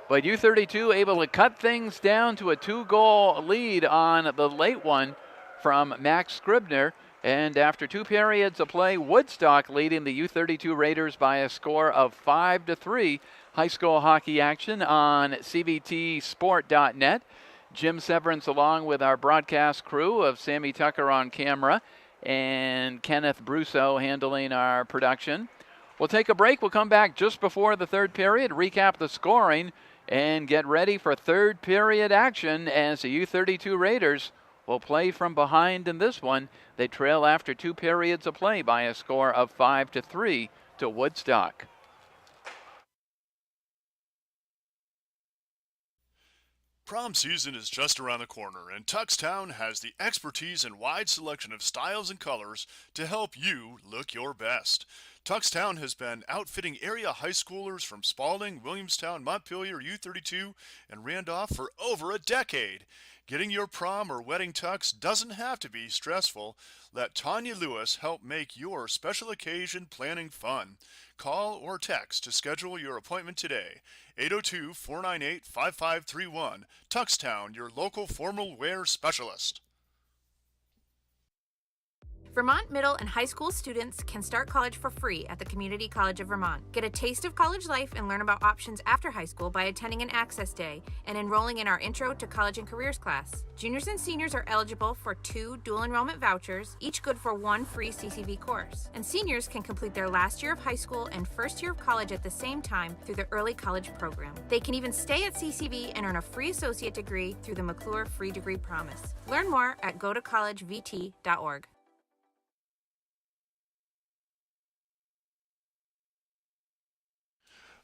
[SPEAKER 3] But U-32 able to cut things down to a 2-goal lead on the late one from Max Scribner. And after 2 periods of play, Woodstock leading the U-32 Raiders by a score of 5-3. High school hockey action on cbtsport.net. Jim Severance along with our broadcast crew of Sammy Tucker on camera and Kenneth Brousseau handling our production. We'll take a break. We'll come back just before the third period, recap the scoring, and get ready for third period action as the U-32 Raiders will play from behind in this one. They trail after 2 periods of play by a score of 5-3 to Woodstock.
[SPEAKER 1] Prom season is just around the corner, and Tuxtown has the expertise and wide selection of styles and colors to help you look your best. Tuxtown has been outfitting area high schoolers from Spalding, Williamstown, Montpelier, U-32, and Randolph for over a decade. Getting your prom or wedding tux doesn't have to be stressful. Let Tanya Lewis help make your special occasion planning fun. Call or text to schedule your appointment today. 802-498-5531. Tuxtown, your local formal wear specialist.
[SPEAKER 4] Vermont middle and high school students can start college for free at the Community College of Vermont. Get a taste of college life and learn about options after high school by attending an Access Day and enrolling in our Intro to College and Careers class. Juniors and seniors are eligible for 2 dual enrollment vouchers, each good for 1 free CCV course. And seniors can complete their last year of high school and first year of college at the same time through the Early College Program. They can even stay at CCV and earn a free associate degree through the McClure Free Degree Promise. Learn more at gotocollegevt.org.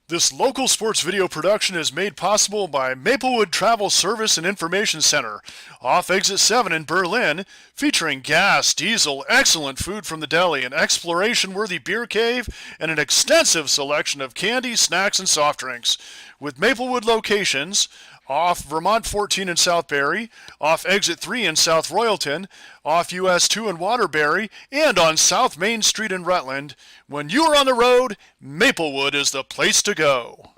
[SPEAKER 1] This local sports video production is made possible by Maplewood Travel Service and Information Center, off Exit 7 in Berlin, featuring gas, diesel, excellent food from the deli, an exploration-worthy beer cave, and an extensive selection of candy, snacks, and soft drinks. With Maplewood locations, off Vermont 14 in South Barry, off Exit 3 in South Royalton, off US 2 in Waterbury, and on South Main Street in Rutland. When you are on the road, Maplewood is the place to go.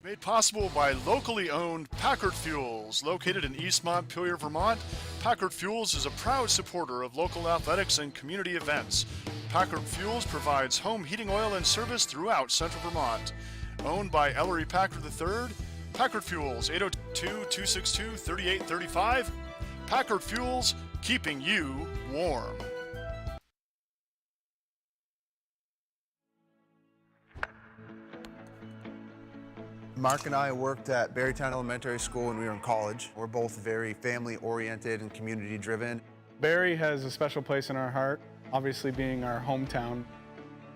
[SPEAKER 1] Made possible by locally owned Packard Fuels, located in East Montpelier, Vermont. Packard Fuels is a proud supporter of local athletics and community events. Packard Fuels provides home heating oil and service throughout central Vermont. Owned by Ellery Packard III, Packard Fuels, 802-262-3835. Packard Fuels, keeping you warm.
[SPEAKER 5] Mark and I worked at Barrytown Elementary School when we were in college. We're both very family-oriented and community-driven.
[SPEAKER 6] Barry has a special place in our heart, obviously being our hometown.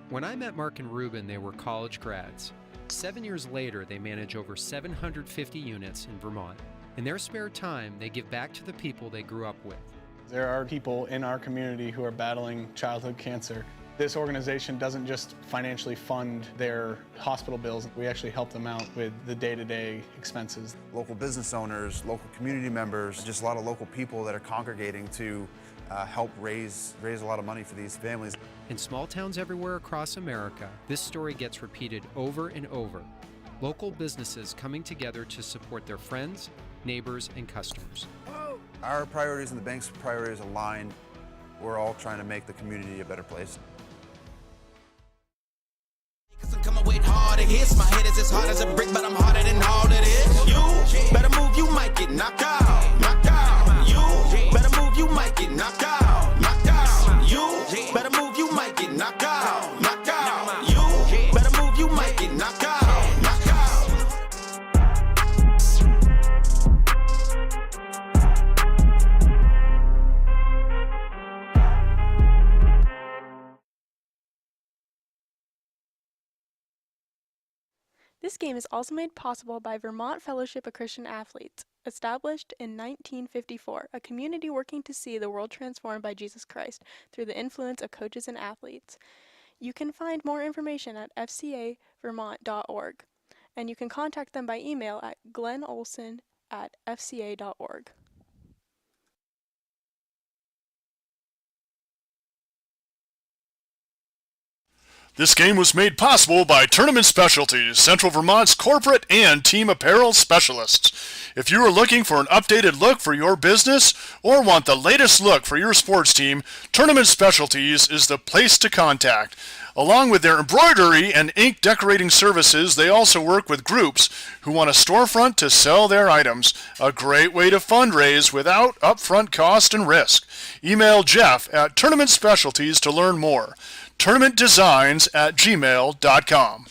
[SPEAKER 7] When I met Mark and Ruben, they were college grads. 7 years later, they manage over 750 units in Vermont. In their spare time, they give back to the people they grew up with.
[SPEAKER 6] There are people in our community who are battling childhood cancer. This organization doesn't just financially fund their hospital bills, we actually help them out with the day-to-day expenses.
[SPEAKER 5] Local business owners, local community members, just a lot of local people that are congregating to help raise a lot of money for these families.
[SPEAKER 7] In small towns everywhere across America, this story gets repeated over and over. Local businesses coming together to support their friends, neighbors, and customers.
[SPEAKER 5] Our priorities and the bank's priorities align. We're all trying to make the community a better place.
[SPEAKER 8] I'm coming with harder hits. My head is as hard as a brick, but I'm harder than all of this. You better move, you might get knocked out. Knocked out. You better move, you might get knocked out. Knocked out. You better move, you might get knocked out. Knocked out. You better move, you might get knocked out. Knocked out.
[SPEAKER 9] This game is also made possible by Vermont Fellowship of Christian Athletes, established in 1954, a community working to see the world transformed by Jesus Christ through the influence of coaches and athletes. You can find more information at fcavermont.org, and you can contact them by email at glennolson@fca.org.
[SPEAKER 1] This game was made possible by Tournament Specialties, Central Vermont's corporate and team apparel specialists. If you are looking for an updated look for your business or want the latest look for your sports team, Tournament Specialties is the place to contact. Along with their embroidery and ink decorating services, they also work with groups who want a storefront to sell their items. A great way to fundraise without upfront cost and risk. Email Jeff at Tournament Specialties to learn more. tournamentdesigns@gmail.com.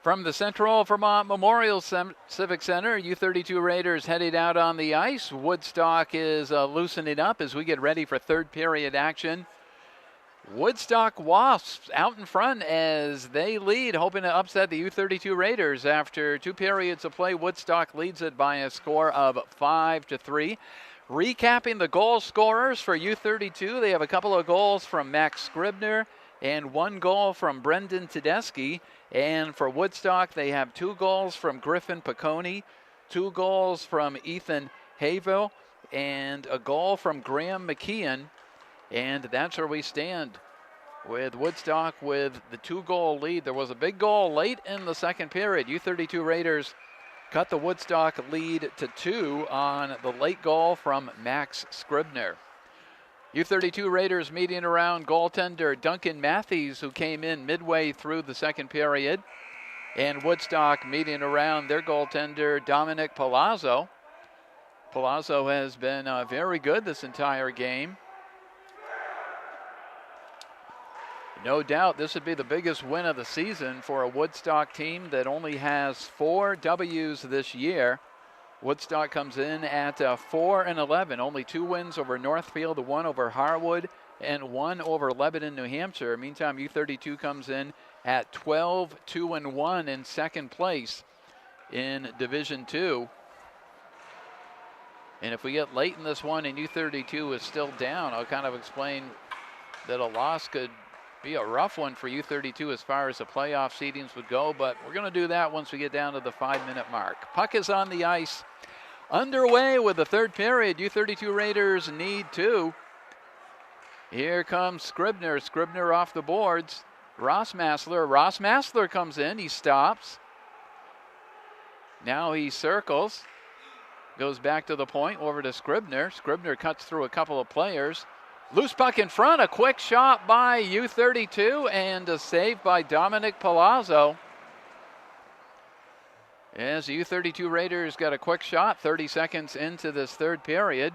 [SPEAKER 3] From the Central Vermont Memorial Civic Center, U-32 Raiders headed out on the ice. Woodstock is loosening up as we get ready for third period action. Woodstock Wasps out in front as they lead, hoping to upset the U-32 Raiders. After 2 periods of play, Woodstock leads it by a score of 5-3. Recapping the goal scorers for U-32, they have a couple of goals from Max Scribner and 1 goal from Brendan Tedeschi. And for Woodstock, they have 2 goals from Griffin Piccone, 2 goals from Ethan Havel, and a goal from Graham McKeon. And that's where we stand with Woodstock with the 2-goal lead. There was a big goal late in the second period. U-32 Raiders cut the Woodstock lead to 2 on the late goal from Max Scribner. U-32 Raiders meeting around goaltender Duncan Matthews, who came in midway through the second period. And Woodstock meeting around their goaltender Dominic Palazzo. Palazzo has been very good this entire game. No doubt this would be the biggest win of the season for a Woodstock team that only has 4 W's this year. Woodstock comes in at 4-11, only 2 wins over Northfield, 1 over Harwood, and 1 over Lebanon, New Hampshire. Meantime, U-32 comes in at 12-2-1 in second place in Division II. And if we get late in this one and U-32 is still down, I'll kind of explain that a loss could be a rough one for U-32 as far as the playoff seedings would go, but we're going to do that once we get down to the 5-minute mark. Puck is on the ice. Underway with the third period. U-32 Raiders need 2. Here comes Scribner. Scribner off the boards. Ross Massler comes in. He stops. Now he circles. Goes back to the point, over to Scribner. Scribner cuts through a couple of players. Loose puck in front, a quick shot by U-32 and a save by Dominic Palazzo. As the U-32 Raiders got a quick shot 30 seconds into this third period.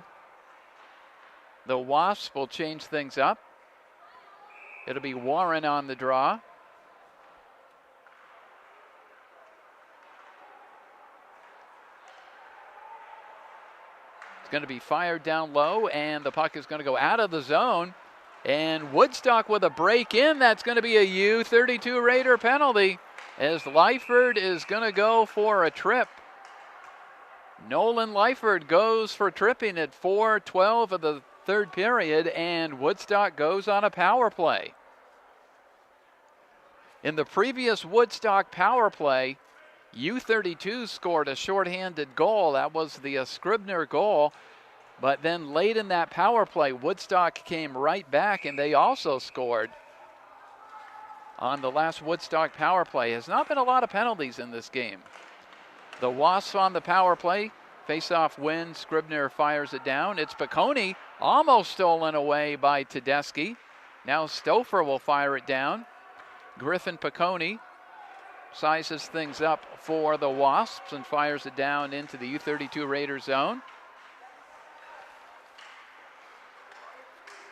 [SPEAKER 3] The Wasps will change things up. It'll be Warren on the draw. Going to be fired down low, and the puck is going to go out of the zone. And Woodstock with a break in. That's going to be a U-32 Raider penalty as Lyford is going to go for a trip. Nolan Lyford goes for tripping at 4:12 of the third period, and Woodstock goes on a power play. In the previous Woodstock power play, U-32 scored a shorthanded goal. That was the Scribner goal. But then late in that power play, Woodstock came right back and they also scored on the last Woodstock power play. Has not been a lot of penalties in this game. The Wasps on the power play. Face-off win. Scribner fires it down. It's Piccone, almost stolen away by Tedeschi. Now Stouffer will fire it down. Griffin Piccone sizes things up for the Wasps and fires it down into the U-32 Raider zone.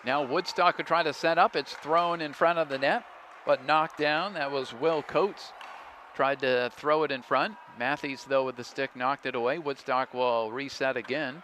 [SPEAKER 3] Now Woodstock will try to set up. It's thrown in front of the net, but knocked down. That was Will Coates. Tried to throw it in front. Matthews, though, with the stick, knocked it away. Woodstock will reset again.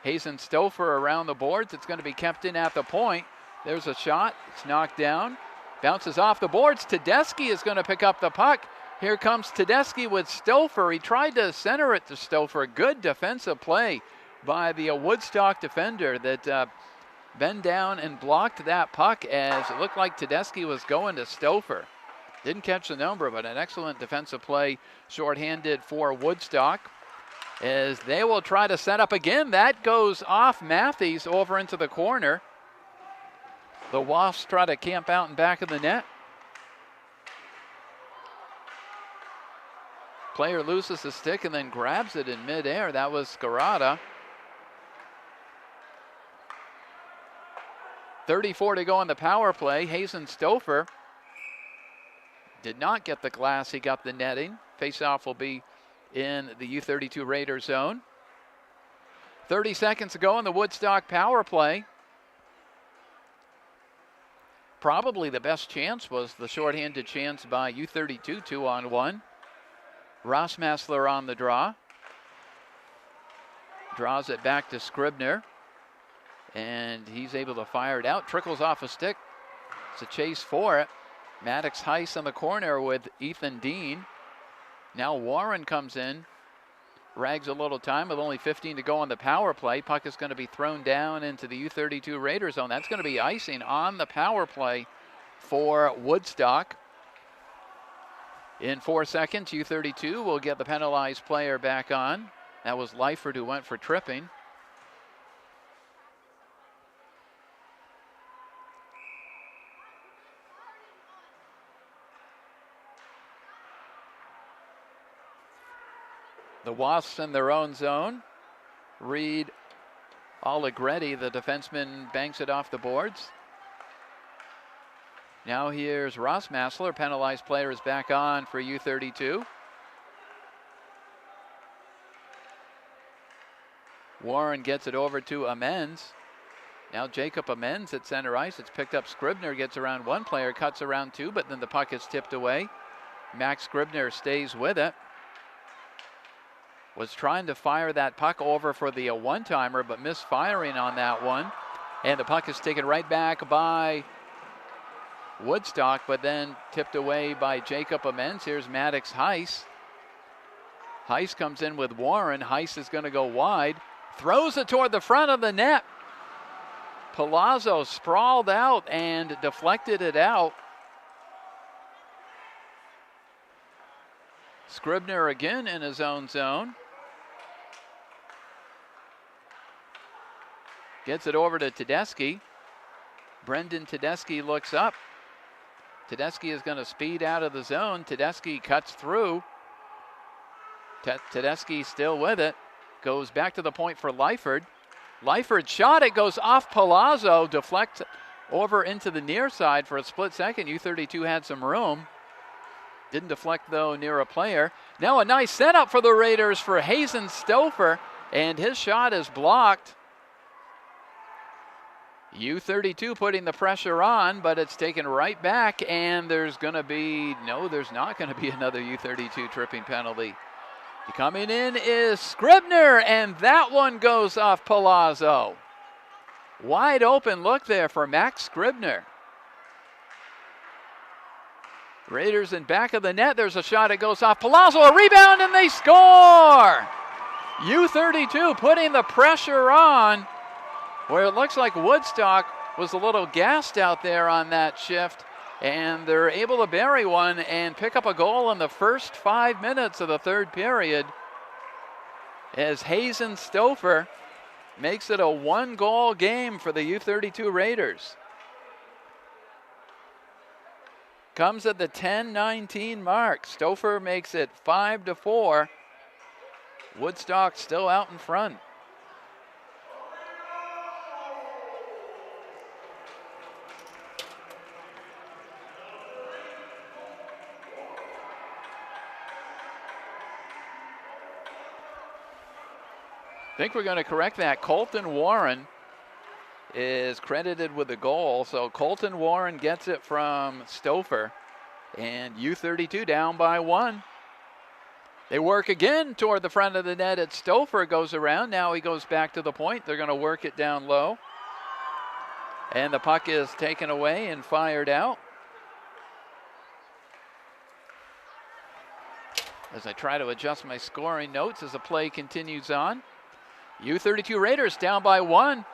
[SPEAKER 3] Hazen Stouffer around the boards. It's going to be kept in at the point. There's a shot. It's knocked down. Bounces off the boards. Tedeschi is going to pick up the puck. Here comes Tedeschi with Stouffer. He tried to center it to Stouffer. Good defensive play by the Woodstock defender that bent down and blocked that puck as it looked like Tedeschi was going to Stouffer. Didn't catch the number, but an excellent defensive play shorthanded for Woodstock as they will try to set up again. That goes off Matthews over into the corner. The Wasps try to camp out in back of the net. Player loses the stick and then grabs it in midair. That was Scarata. 34 to go on the power play. Hazen Stouffer did not get the glass. He got the netting. Faceoff will be in the U-32 Raider zone. 30 seconds to go in the Woodstock power play. Probably the best chance was the shorthanded chance by U-32, 2-on-1. Rossmassler on the draw. Draws it back to Scribner. And he's able to fire it out. Trickles off a stick. It's a chase for it. Maddox Heiss in the corner with Ethan Dean. Now Warren comes in. Rags a little time with only 15 to go on the power play. Puck is going to be thrown down into the U-32 Raider zone. That's going to be icing on the power play for Woodstock. In 4 seconds, U-32 will get the penalized player back on. That was Leifert who went for tripping. The Wasps in their own zone. Reed Allegretti, the defenseman, banks it off the boards. Now here's Rossmassler. Penalized player is back on for U-32. Warren gets it over to Amends. Now Jacob Amends at center ice. It's picked up. Scribner gets around one player, cuts around two, but then the puck is tipped away. Max Scribner stays with it. Was trying to fire that puck over for the one-timer, but misfiring on that one. And the puck is taken right back by Woodstock, but then tipped away by Jacob Amends. Here's Maddox Heiss. Heiss comes in with Warren. Heiss is going to go wide. Throws it toward the front of the net. Palazzo sprawled out and deflected it out. Scribner again in his own zone. Gets it over to Tedeschi. Brendan Tedeschi looks up. Tedeschi is going to speed out of the zone. Tedeschi cuts through. Tedeschi still with it. Goes back to the point for Leifert. Leifert shot it, goes off Palazzo, deflects over into the near side for a split second. U-32 had some room. Didn't deflect though near a player. Now a nice setup for the Raiders for Hazen Stouffer, and his shot is blocked. U-32 putting the pressure on, but it's taken right back, and there's not going to be another U-32 tripping penalty. Coming in is Scribner, and that one goes off Palazzo. Wide open look there for Max Scribner. Raiders in back of the net. There's a shot. It goes off Palazzo. A rebound, and they score! U-32 putting the pressure on, where it looks like Woodstock was a little gassed out there on that shift, and they're able to bury one and pick up a goal in the first 5 minutes of the third period as Hazen Stouffer makes it a one-goal game for the U-32 Raiders. Comes at the 10:19 mark. Stouffer makes it 5-4. Woodstock still out in front. I think we're going to correct that. Colton Warren is credited with the goal. So Colton Warren gets it from Stouffer, and U-32 down by one. They work again toward the front of the net. At Stouffer goes around. Now he goes back to the point. They're going to work it down low. And the puck is taken away and fired out. As I try to adjust my scoring notes as the play continues on. U-32 Raiders down by one.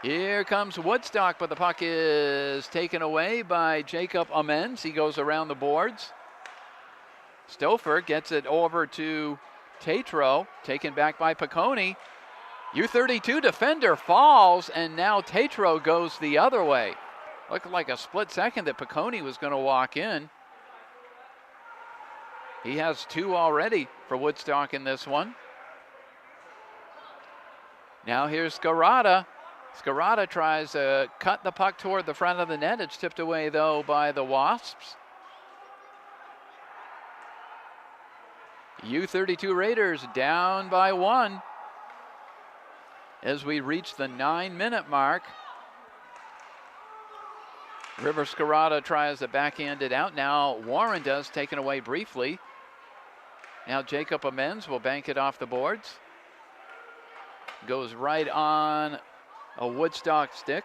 [SPEAKER 3] Here comes Woodstock, but the puck is taken away by Jacob Amends. He goes around the boards. Stouffer gets it over to Tatro, taken back by Piccone. U-32 defender falls, and now Tatro goes the other way. Looked like a split second that Piccone was going to walk in. He has two already for Woodstock in this one. Now here's Scarata. Scarata tries to cut the puck toward the front of the net. It's tipped away, though, by the Wasps. U-32 Raiders down by one as we reach the 9-minute mark. River Scarata tries to backhand it out. Now Warren does, taken away briefly. Now Jacob Amends will bank it off the boards. Goes right on a Woodstock stick.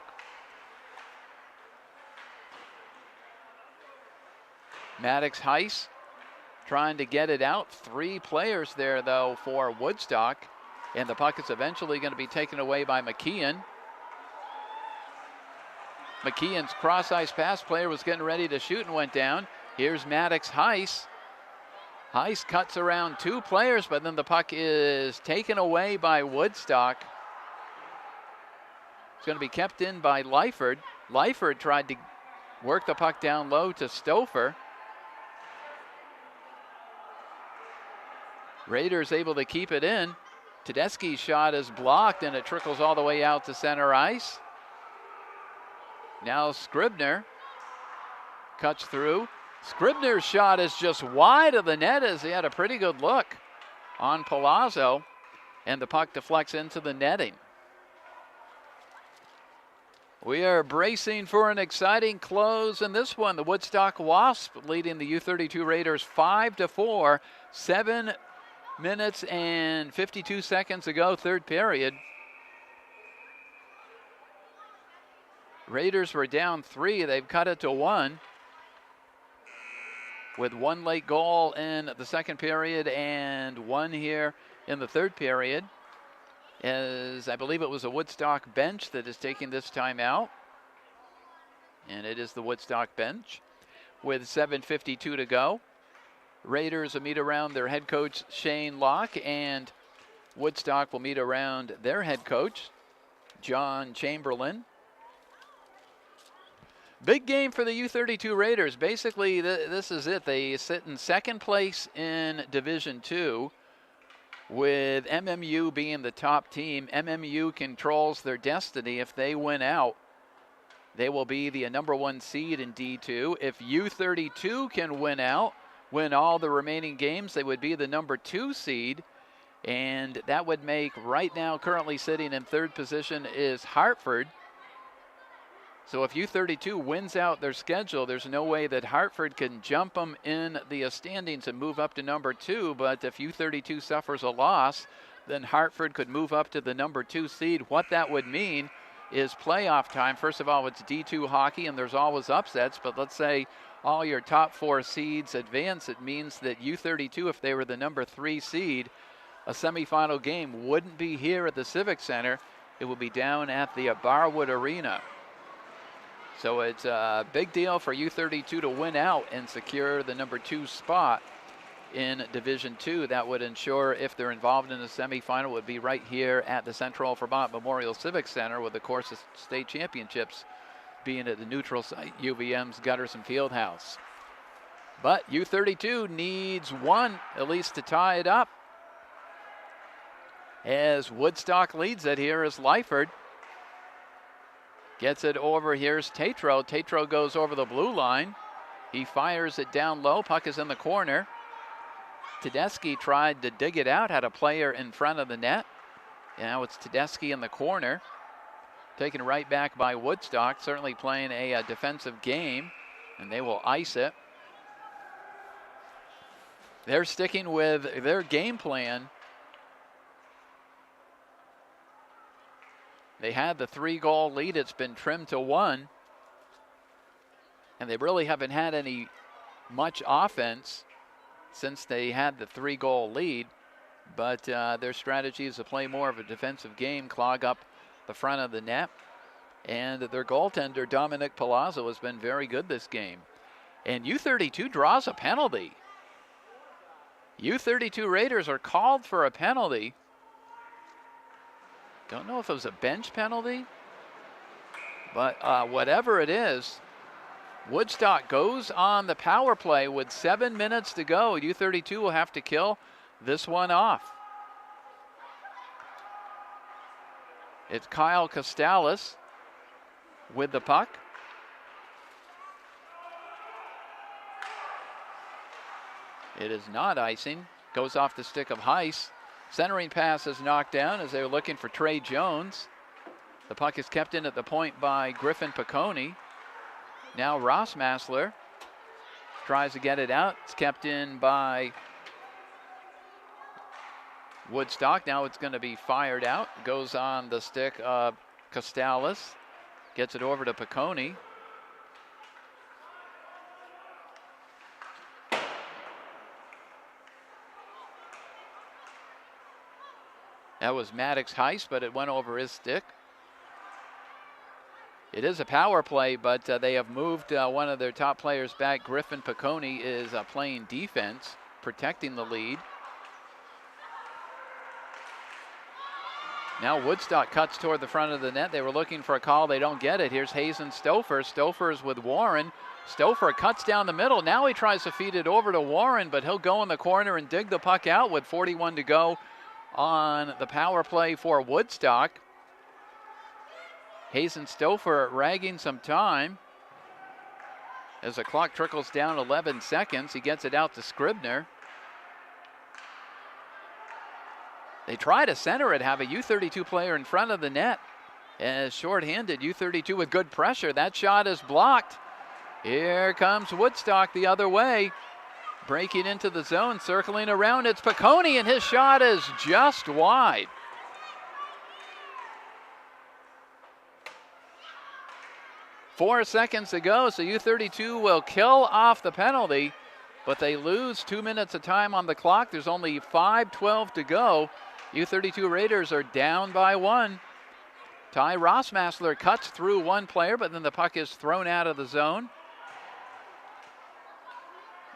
[SPEAKER 3] Maddox Heiss trying to get it out. 3 players there, though, for Woodstock. And the puck is eventually going to be taken away by McKeon. McKeon's cross-ice pass player was getting ready to shoot and went down. Here's Maddox Heiss. Heiss cuts around 2 players, but then the puck is taken away by Woodstock. It's going to be kept in by Lyford. Lyford tried to work the puck down low to Stouffer. Raiders able to keep it in. Tedeschi's shot is blocked and it trickles all the way out to center ice. Now Scribner cuts through. Scribner's shot is just wide of the net as he had a pretty good look on Palazzo, and the puck deflects into the netting. We are bracing for an exciting close in this one. The Woodstock Wasp leading the U-32 Raiders 5-4, 7 minutes and 52 seconds ago, third period. Raiders were down 3. They've cut it to 1 with 1 late goal in the second period and 1 here in the third period, as I believe it was a Woodstock bench that is taking this time out. And it is the Woodstock bench with 7:52 to go. Raiders will meet around their head coach, Shane Locke, and Woodstock will meet around their head coach, John Chamberlain. Big game for the U-32 Raiders. Basically, this is it. They sit in second place in Division II, with MMU being the top team. MMU controls their destiny. If they win out, they will be the number 1 seed in D2. If U-32 can win out, win all the remaining games, they would be the number 2 seed. And that would make, right now, currently sitting in third position is Hartford. So if U-32 wins out their schedule, there's no way that Hartford can jump them in the standings and move up to number 2. But if U-32 suffers a loss, then Hartford could move up to the number 2 seed. What that would mean is playoff time. First of all, it's D2 hockey, and there's always upsets. But let's say all your top 4 seeds advance. It means that U-32, if they were the number 3 seed, a semifinal game wouldn't be here at the Civic Center. It would be down at the Barwood Arena. So it's a big deal for U-32 to win out and secure the number 2 spot in Division II. That would ensure, if they're involved in the semifinal, would be right here at the Central Vermont Memorial Civic Center, with, of course, the state championships being at the neutral site, UVM's Gutterson Fieldhouse. But U-32 needs 1 at least to tie it up, as Woodstock leads it. Here is Lyford. Gets it over. Here's Tatro. Tatro goes over the blue line. He fires it down low. Puck is in the corner. Tedeschi tried to dig it out, had a player in front of the net. Now it's Tedeschi in the corner. Taken right back by Woodstock, certainly playing a defensive game, and they will ice it. They're sticking with their game plan. They had the 3-goal lead. It's been trimmed to 1. And they really haven't had any much offense since they had the 3-goal lead. But their strategy is to play more of a defensive game, clog up the front of the net. And their goaltender, Dominic Palazzo, has been very good this game. And U-32 draws a penalty. U-32 Raiders are called for a penalty. Don't know if it was a bench penalty, but whatever it is, Woodstock goes on the power play with 7 minutes to go. U-32 will have to kill this one off. It's Kyle Costalis with the puck. It is not icing. Goes off the stick of Heiss. Centering pass is knocked down as they were looking for Trey Jones. The puck is kept in at the point by Griffin Piccone. Now Ross Massler tries to get it out. It's kept in by Woodstock. Now it's going to be fired out. Goes on the stick of Costalis. Gets it over to Piccone. That was Maddox Heiss, but it went over his stick. It is a power play, but they have moved one of their top players back. Griffin Piccone is playing defense, protecting the lead. Now Woodstock cuts toward the front of the net. They were looking for a call. They don't get it. Here's Hazen Stouffer. Stouffer's with Warren. Stouffer cuts down the middle. Now he tries to feed it over to Warren, but he'll go in the corner and dig the puck out with 41 to go on the power play for Woodstock. Hazen Stouffer ragging some time. As the clock trickles down 11 seconds, he gets it out to Scribner. They try to center it, have a U-32 player in front of the net. As short-handed, U-32 with good pressure. That shot is blocked. Here comes Woodstock the other way. Breaking into the zone, circling around. It's Piccone, and his shot is just wide. Four seconds to go, so U-32 will kill off the penalty, but they lose 2 minutes of time on the clock. There's only 5:12 to go. U-32 Raiders are down by 1. Ty Rossmassler cuts through one player, but then the puck is thrown out of the zone.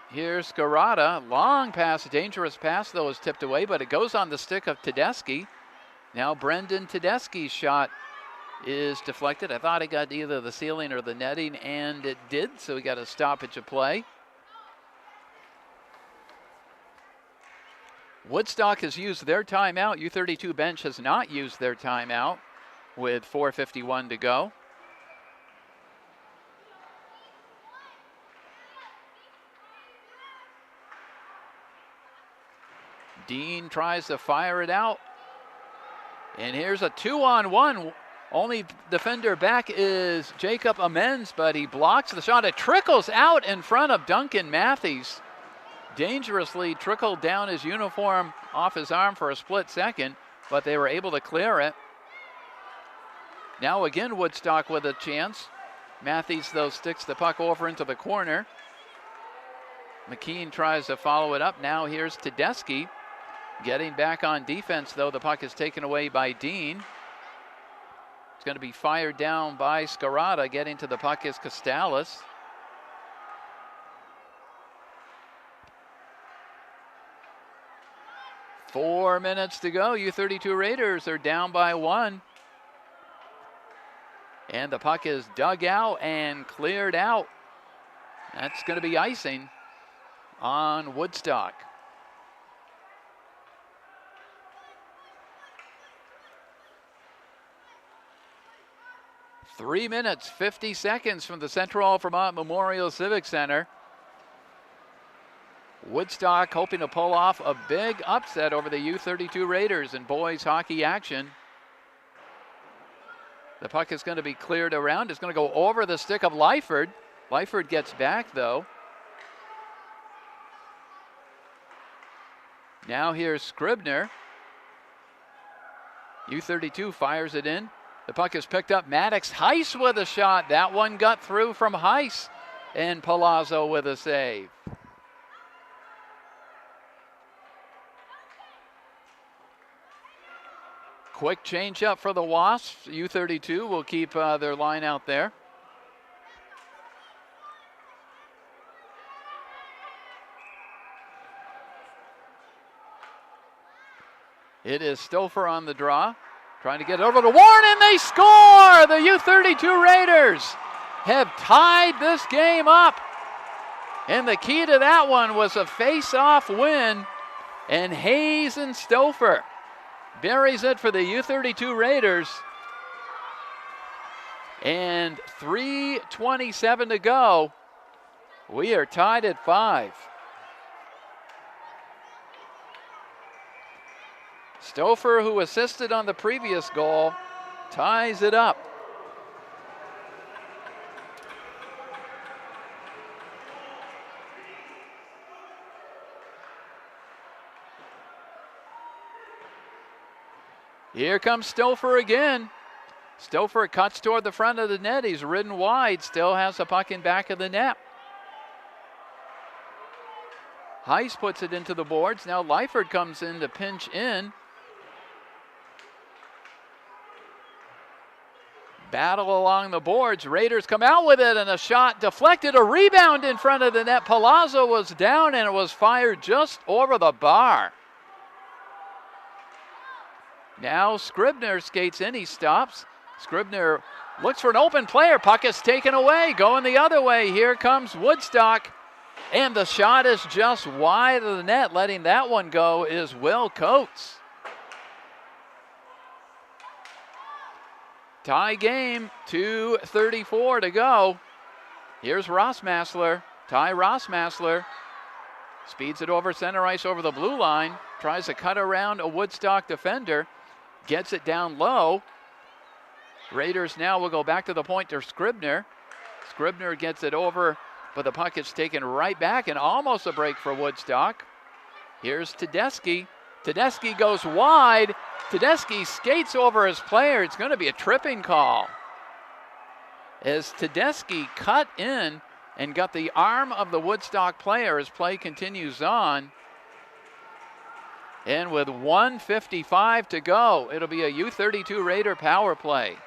[SPEAKER 3] Here's Scarata, long pass, dangerous pass, though, is tipped away, but it goes on the stick of Tedeschi. Now Brendan Tedeschi's shot is deflected. I thought it got either the ceiling or the netting, and it did, so we got a stoppage of play. Woodstock has used their timeout. U-32 bench has not used their timeout with 4:51 to go. Dean tries to fire it out. And here's a 2-on-1. Only defender back is Jacob Amends, but he blocks the shot. It trickles out in front of Duncan Matthews. Dangerously trickled down his uniform off his arm for a split second, but they were able to clear it. Now again Woodstock with a chance. Matthews, though, sticks the puck over into the corner. McKean tries to follow it up. Now here's Tedeschi. Getting back on defense, though, the puck is taken away by Dean. It's going to be fired down by Scarata. Getting to the puck is Costalis. Four minutes to go. U-32 Raiders are down by 1. And the puck is dug out and cleared out. That's going to be icing on Woodstock. Three minutes, 50 seconds from the Central Vermont Memorial Civic Center. Woodstock hoping to pull off a big upset over the U-32 Raiders in boys hockey action. The puck is going to be cleared around. It's going to go over the stick of Lyford. Lyford gets back, though. Now here's Scribner. U-32 fires it in. The puck is picked up. Maddox Heiss with a shot. That one got through from Heiss. And Palazzo with a save. Quick change up for the Wasps. U-32 will keep their line out there. It is Stouffer on the draw. Trying to get over to Warren, and they score! The U-32 Raiders have tied this game up. And the key to that one was a face-off win. And Hazen Stouffer buries it for the U-32 Raiders. And 3:27 to go. We are tied at 5. Stouffer, who assisted on the previous goal, ties it up. Here comes Stouffer again. Stouffer cuts toward the front of the net. He's ridden wide, still has the puck in back of the net. Heiss puts it into the boards. Now Lyford comes in to pinch in. Battle along the boards. Raiders come out with it, and a shot deflected. A rebound in front of the net. Palazzo was down, and it was fired just over the bar. Now Scribner skates in. He stops. Scribner looks for an open player. Puck is taken away. Going the other way. Here comes Woodstock. And the shot is just wide of the net. Letting that one go is Will Coates. Tie game, 2:34 to go. Here's Rossmassler. Ty Rossmassler speeds it over center ice over the blue line. Tries to cut around a Woodstock defender. Gets it down low. Raiders now will go back to the point to Scribner. Scribner gets it over, but the puck is taken right back, and almost a break for Woodstock. Here's Tedeschi. Tedeschi goes wide. Tedeschi skates over his player. It's going to be a tripping call. As Tedeschi cut in and got the arm of the Woodstock player as play continues on. And with 1:55 to go, it'll be a U-32 Raider power play.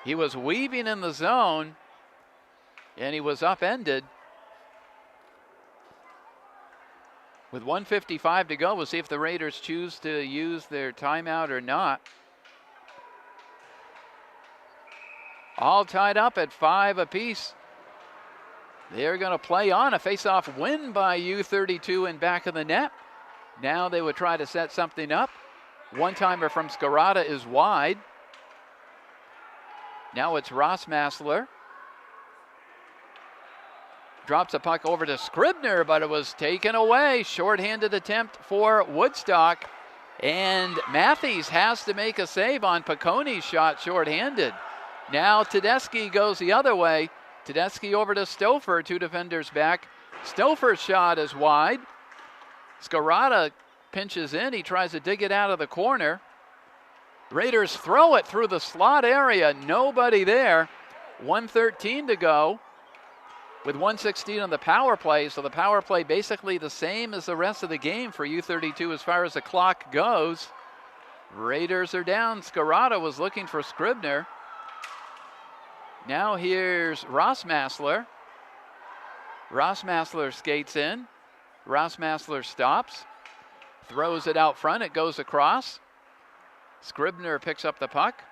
[SPEAKER 3] He was weaving in the zone, and he was upended. With 1:55 to go, we'll see if the Raiders choose to use their timeout or not. All tied up at 5 apiece. They're going to play on. A face-off win by U-32 in back of the net. Now they would try to set something up. One-timer from Scarata is wide. Now it's Rossmassler. Drops a puck over to Scribner, but it was taken away. Short-handed attempt for Woodstock. And Matthews has to make a save on Picconi's shot short-handed. Now Tedeschi goes the other way. Tedeschi over to Stouffer, 2 defenders back. Stouffer's shot is wide. Scarata pinches in. He tries to dig it out of the corner. Raiders throw it through the slot area. Nobody there. 1:13 to go with 1:16 on the power play. So the power play basically the same as the rest of the game for U-32 as far as the clock goes. Raiders are down. Scarata was looking for Scribner. Now here's Rossmassler. Rossmassler skates in. Rossmassler stops. Throws it out front. It goes across. Scribner picks up the puck.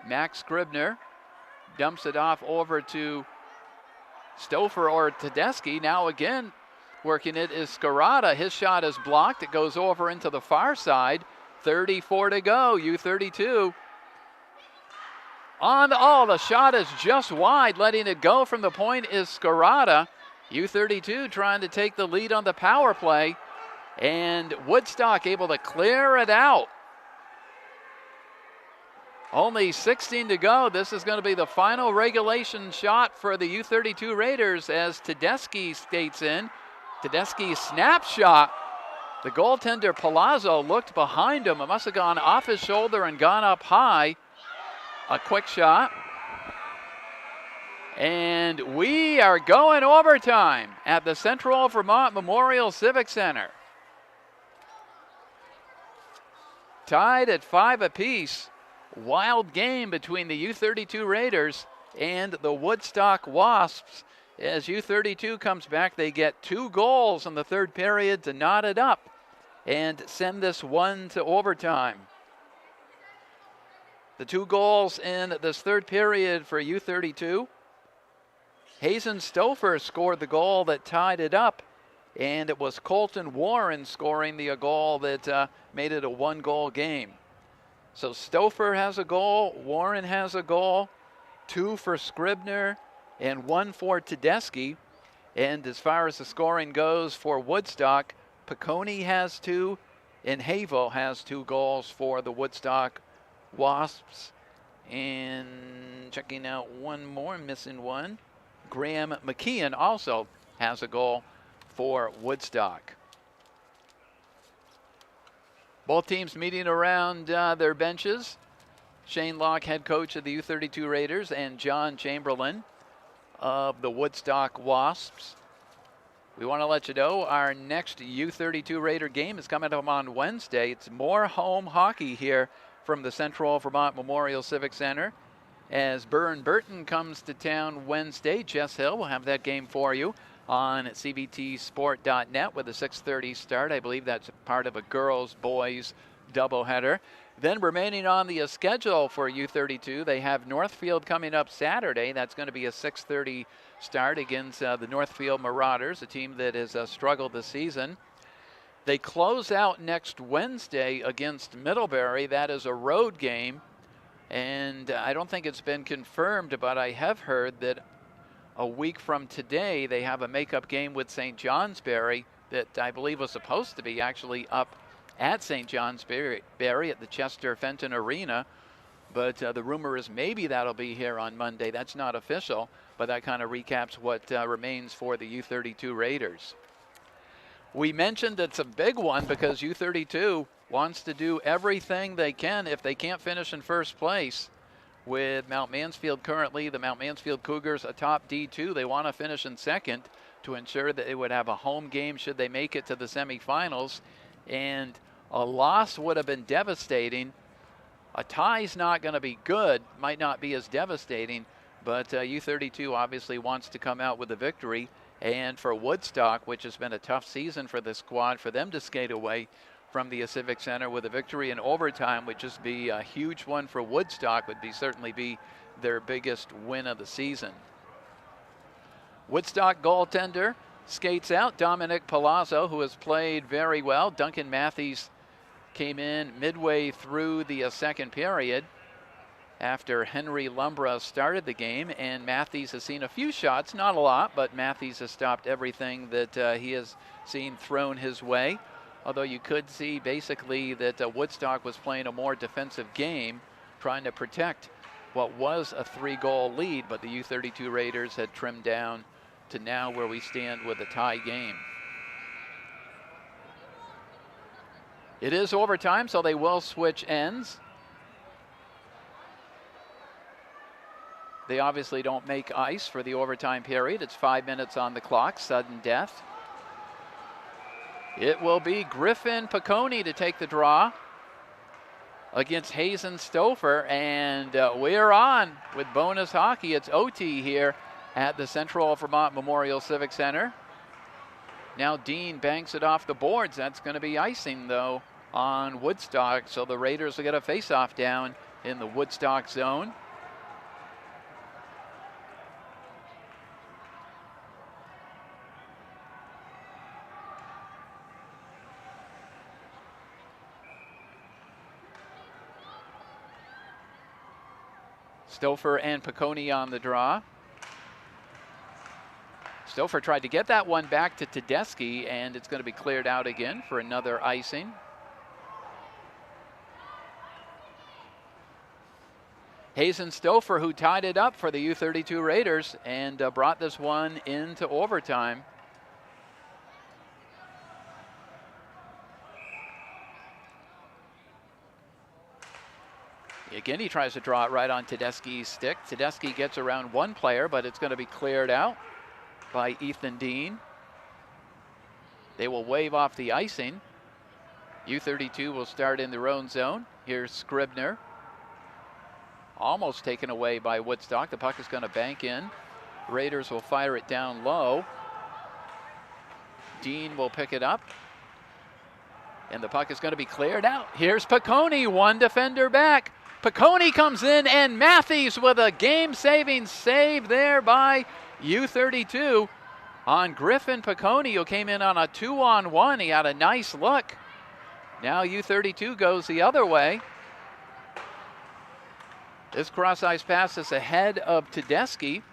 [SPEAKER 3] Max Scribner dumps it off over to Stouffer or Tedeschi. Now again working it is Scarata. His shot is blocked. It goes over into the far side. 34 to go. U-32. The shot is just wide. Letting it go from the point is Scarata. U-32 trying to take the lead on the power play. And Woodstock able to clear it out. Only 16 to go. This is going to be the final regulation shot for the U-32 Raiders as Tedeschi skates in. Tedeschi's snap shot. The goaltender Palazzo looked behind him. It must have gone off his shoulder and gone up high. A quick shot. And we are going overtime at the Central Vermont Memorial Civic Center. Tied at 5 apiece. Wild game between the U-32 Raiders and the Woodstock Wasps. As U-32 comes back, they get 2 goals in the third period to knot it up and send this one to overtime. The 2 goals in this third period for U-32. Hazen Stouffer scored the goal that tied it up, and it was Colton Warren scoring the goal that made it a 1-goal game. So Stouffer has a goal, Warren has a goal, 2 for Scribner, and 1 for Tedeschi. And as far as the scoring goes for Woodstock, Picconi has 2, and Havo has 2 goals for the Woodstock Wasps. And checking out one more, missing one. Graham McKeon also has a goal for Woodstock. Both teams meeting around their benches. Shane Locke, head coach of the U-32 Raiders, and John Chamberlain of the Woodstock Wasps. We want to let you know our next U-32 Raider game is coming up on Wednesday. It's more home hockey here from the Central Vermont Memorial Civic Center. As Burn Burton comes to town Wednesday, Jess Hill will have that game for you on cbtsport.net with a 6:30 start. I believe that's part of a girls-boys doubleheader. Then remaining on the schedule for U-32, they have Northfield coming up Saturday. That's going to be a 6:30 start against the Northfield Marauders, a team that has struggled this season. They close out next Wednesday against Middlebury. That is a road game, and I don't think it's been confirmed, but I have heard that a week from today they have a makeup game with St. Johnsbury that I believe was supposed to be actually up at St. Johnsbury at the Chester Fenton Arena. But the rumor is maybe that'll be here on Monday. That's not official, but that kind of recaps what remains for the U-32 Raiders. We mentioned it's a big one because U-32 wants to do everything they can if they can't finish in first place. With Mount Mansfield currently, the Mount Mansfield Cougars atop D2, they want to finish in second to ensure that they would have a home game should they make it to the semifinals. And a loss would have been devastating. A tie's not going to be good, might not be as devastating, but U-32 obviously wants to come out with a victory. And for Woodstock, which has been a tough season for the squad, for them to skate away from the Civic Center with a victory in overtime would just be a huge one for Woodstock, would be certainly be their biggest win of the season. Woodstock goaltender skates out, Dominic Palazzo, who has played very well. Duncan Matthews came in midway through the second period after Henry Lumbra started the game, and Matthews has seen a few shots, not a lot, but Matthews has stopped everything that he has seen thrown his way. Although you could see basically that Woodstock was playing a more defensive game, trying to protect what was a 3-goal lead, but the U-32 Raiders had trimmed down to now where we stand with a tie game. It is overtime, so they will switch ends. They obviously don't make ice for the overtime period. It's 5 minutes on the clock, sudden death. It will be Griffin Piccone to take the draw against Hazen Stouffer, and we're on with bonus hockey. It's OT here at the Central Vermont Memorial Civic Center. Now Dean banks it off the boards. That's going to be icing, though, on Woodstock, so the Raiders will get a face-off down in the Woodstock zone. Stouffer and Piccone on the draw. Stouffer tried to get that one back to Tedeschi, and it's going to be cleared out again for another icing. Hazen Stouffer, who tied it up for the U-32 Raiders and brought this one into overtime. Again, he tries to draw it right on Tedeschi's stick. Tedeschi gets around one player, but it's going to be cleared out by Ethan Dean. They will wave off the icing. U-32 will start in their own zone. Here's Scribner. Almost taken away by Woodstock. The puck is going to bank in. Raiders will fire it down low. Dean will pick it up. And the puck is going to be cleared out. Here's Piccone, one defender back. Piccone comes in, and Matthews with a game-saving save there by U-32 on Griffin Piccone, who came in on a 2-on-1. He had a nice look. Now U-32 goes the other way. This cross-ice pass is ahead of Tedeschi.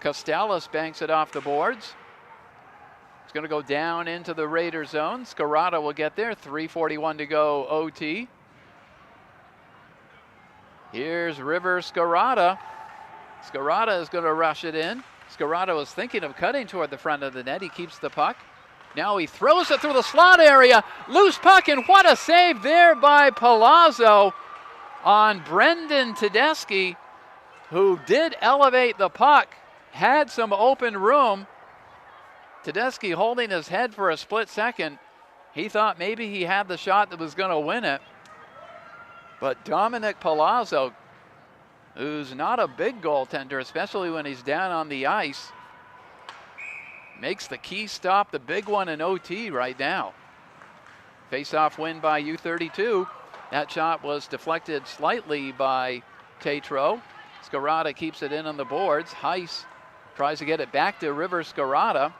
[SPEAKER 3] Costellas banks it off the boards. It's going to go down into the Raider zone. Scarata will get there. 3:41 to go OT. Here's River Scarata. Scarata is going to rush it in. Scarata was thinking of cutting toward the front of the net. He keeps the puck. Now he throws it through the slot area. Loose puck, and what a save there by Palazzo on Brendan Tedeschi, who did elevate the puck, had some open room. Tedeschi holding his head for a split second. He thought maybe he had the shot that was going to win it. But Dominic Palazzo, who's not a big goaltender, especially when he's down on the ice, makes the key stop, the big one in OT right now. Face-off win by U-32. That shot was deflected slightly by Tatro. Scarata keeps it in on the boards. Heiss tries to get it back to River Scarata.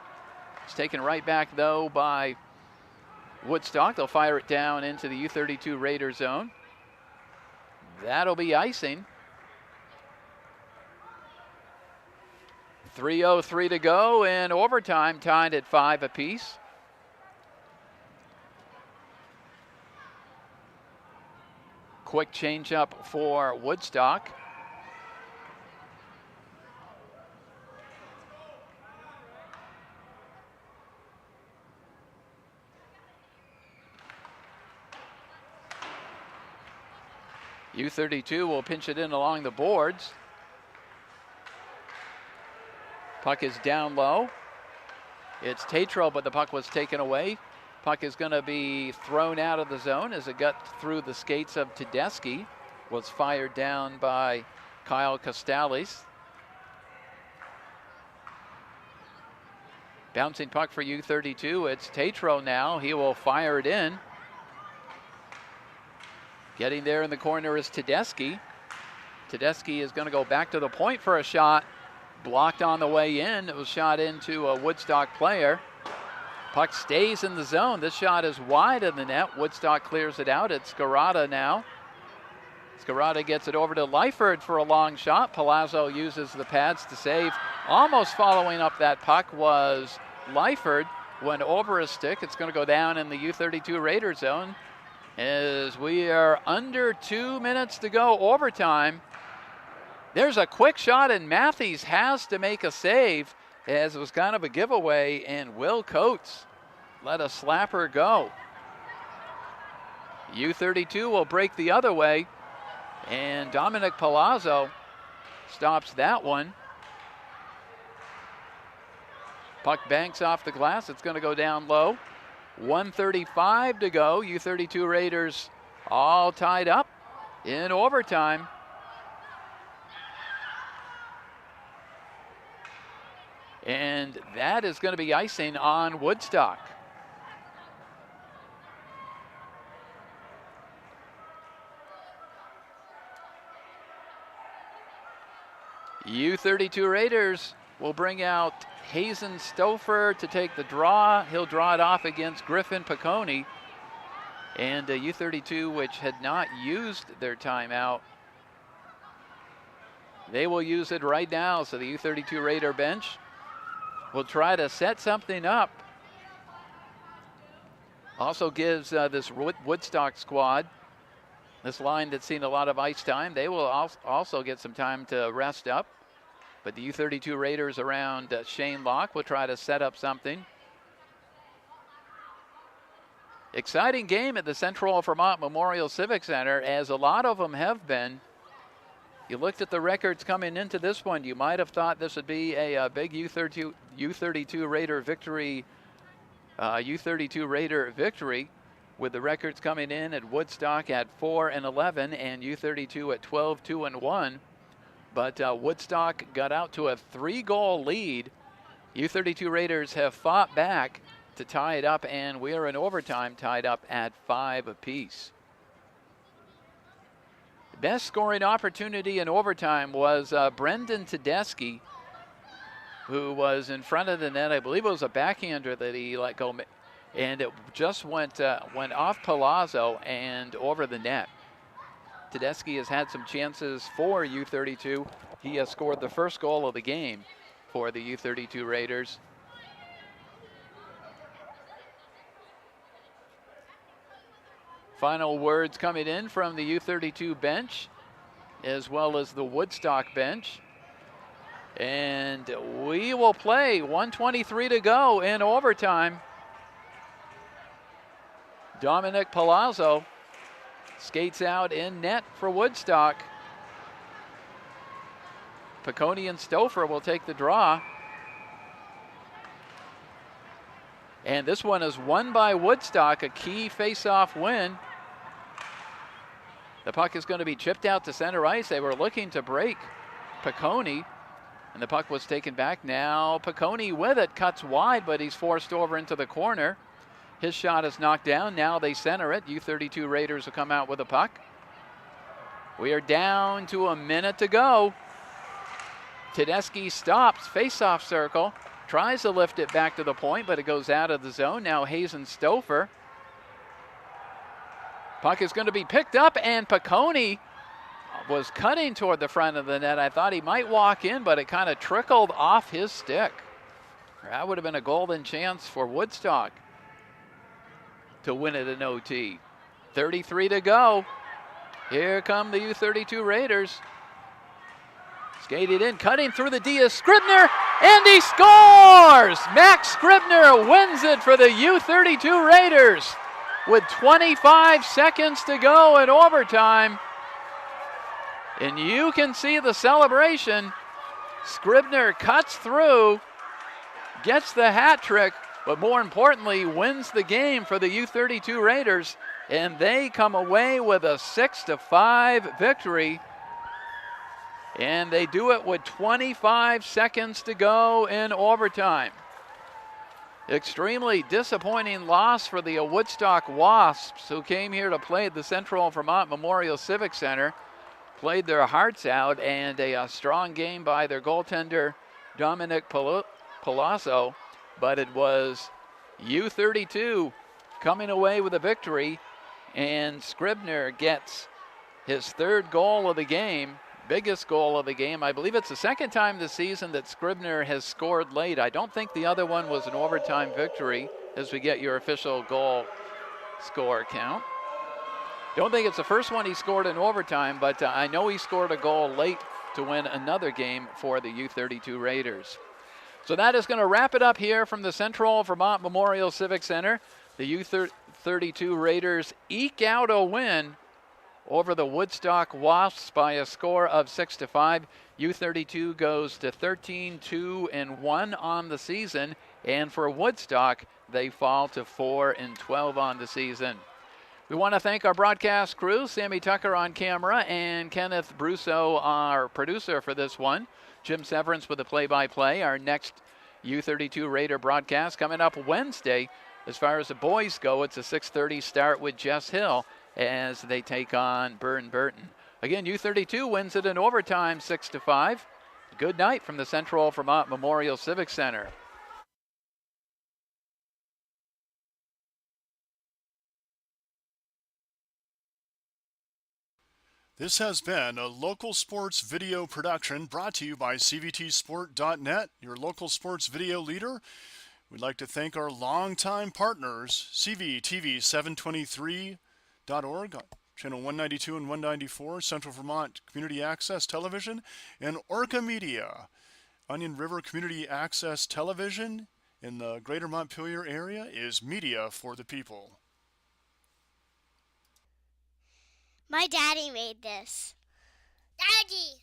[SPEAKER 3] It's taken right back, though, by Woodstock. They'll fire it down into the U-32 Raider zone. That'll be icing. 3:03 to go in overtime, tied at 5 apiece. Quick change up for Woodstock. U-32 will pinch it in along the boards. Puck is down low. It's Tatro, but the puck was taken away. Puck is going to be thrown out of the zone as it got through the skates of Tedeschi. Was fired down by Kyle Costalis. Bouncing puck for U-32. It's Tatro now. He will fire it in. Getting there in the corner is Tedeschi. Tedeschi is going to go back to the point for a shot. Blocked on the way in. It was shot into a Woodstock player. Puck stays in the zone. This shot is wide of the net. Woodstock clears it out. It's Scarata now. Scarata gets it over to Lyford for a long shot. Palazzo uses the pads to save. Almost following up that puck was Lyford. Went over his stick. It's going to go down in the U-32 Raider zone as we are under 2 minutes to go overtime. There's a quick shot, and Matthews has to make a save, as it was kind of a giveaway, and Will Coates let a slapper go. U-32 will break the other way, and Dominic Palazzo stops that one. Puck banks off the glass. It's going to go down low. 1:35 to go. U-32 Raiders all tied up in overtime. And that is going to be icing on Woodstock. U-32 Raiders will bring out Hazen Stouffer to take the draw. He'll draw it off against Griffin Piccone. And U-32, which had not used their timeout, they will use it right now. So the U-32 Raider bench will try to set something up. Also gives this Woodstock squad, this line that's seen a lot of ice time, they will also get some time to rest up. But the U-32 Raiders around Shane Locke will try to set up something. Exciting game at the Central Vermont Memorial Civic Center, as a lot of them have been. You looked at the records coming into this one, you might have thought this would be a big U-32 Raider victory. U-32 Raider victory, with the records coming in at Woodstock at 4-11 and U-32 at 12-2-1. But Woodstock got out to a 3-goal lead. U-32 Raiders have fought back to tie it up, and we are in overtime, tied up at 5 apiece. Best scoring opportunity in overtime was Brendan Tedeschi, who was in front of the net. I believe it was a backhander that he let go, and it just went off Palazzo and over the net. Tedeschi has had some chances for U-32. He has scored the first goal of the game for the U-32 Raiders. Final words coming in from the U-32 bench, as well as the Woodstock bench. And we will play 1:23 to go in overtime. Dominic Palazzo skates out in net for Woodstock. Piccone and Stouffer will take the draw. And this one is won by Woodstock, a key face-off win. The puck is going to be chipped out to center ice. They were looking to break Piccone, and the puck was taken back. Now Piccone with it, cuts wide, but he's forced over into the corner. His shot is knocked down. Now they center it. U-32 Raiders will come out with a puck. We are down to a minute to go. Tedeschi stops, face-off circle, tries to lift it back to the point, but it goes out of the zone. Now Hazen Stouffer. Puck is going to be picked up, and Piccone was cutting toward the front of the net. I thought he might walk in, but it kind of trickled off his stick. That would have been a golden chance for Woodstock to win it in OT. 33 to go. Here come the U-32 Raiders. Skated in, cutting through the D is Scribner, and he scores! Max Scribner wins it for the U-32 Raiders with 25 seconds to go in overtime. And you can see the celebration. Scribner cuts through, gets the hat trick, but more importantly, wins the game for the U-32 Raiders, and they come away with a 6-5 victory. And they do it with 25 seconds to go in overtime. Extremely disappointing loss for the Woodstock Wasps, who came here to play at the Central Vermont Memorial Civic Center, played their hearts out, and a strong game by their goaltender, Dominic Palazzo, but it was U-32 coming away with a victory, and Scribner gets his third goal of the game, biggest goal of the game. I believe it's the second time this season that Scribner has scored late. I don't think the other one was an overtime victory, as we get your official goal score count. Don't think it's the first one he scored in overtime, but I know he scored a goal late to win another game for the U-32 Raiders. So that is going to wrap it up here from the Central Vermont Memorial Civic Center. The U-32 Raiders eke out a win over the Woodstock Wasps by a score of 6-5. U-32 goes to 13-2-1 on the season, and for Woodstock, they fall to 4-12 on the season. We want to thank our broadcast crew, Sammy Tucker on camera and Kenneth Brousseau, our producer for this one. Jim Severance with the play-by-play. Our next U-32 Raider broadcast coming up Wednesday. As far as the boys go, it's a 6:30 start with Jess Hill as they take on Burton Burton. Again, U-32 wins it in overtime 6-5. Good night from the Central Vermont Memorial Civic Center.
[SPEAKER 1] This has been a local sports video production brought to you by CVTsport.net, your local sports video leader. We'd like to thank our longtime partners, CVTV723.org, channel 192 and 194, Central Vermont Community Access Television, and Orca Media, Onion River Community Access Television in the greater Montpelier area is media for the people.
[SPEAKER 2] My daddy made this. Daddy!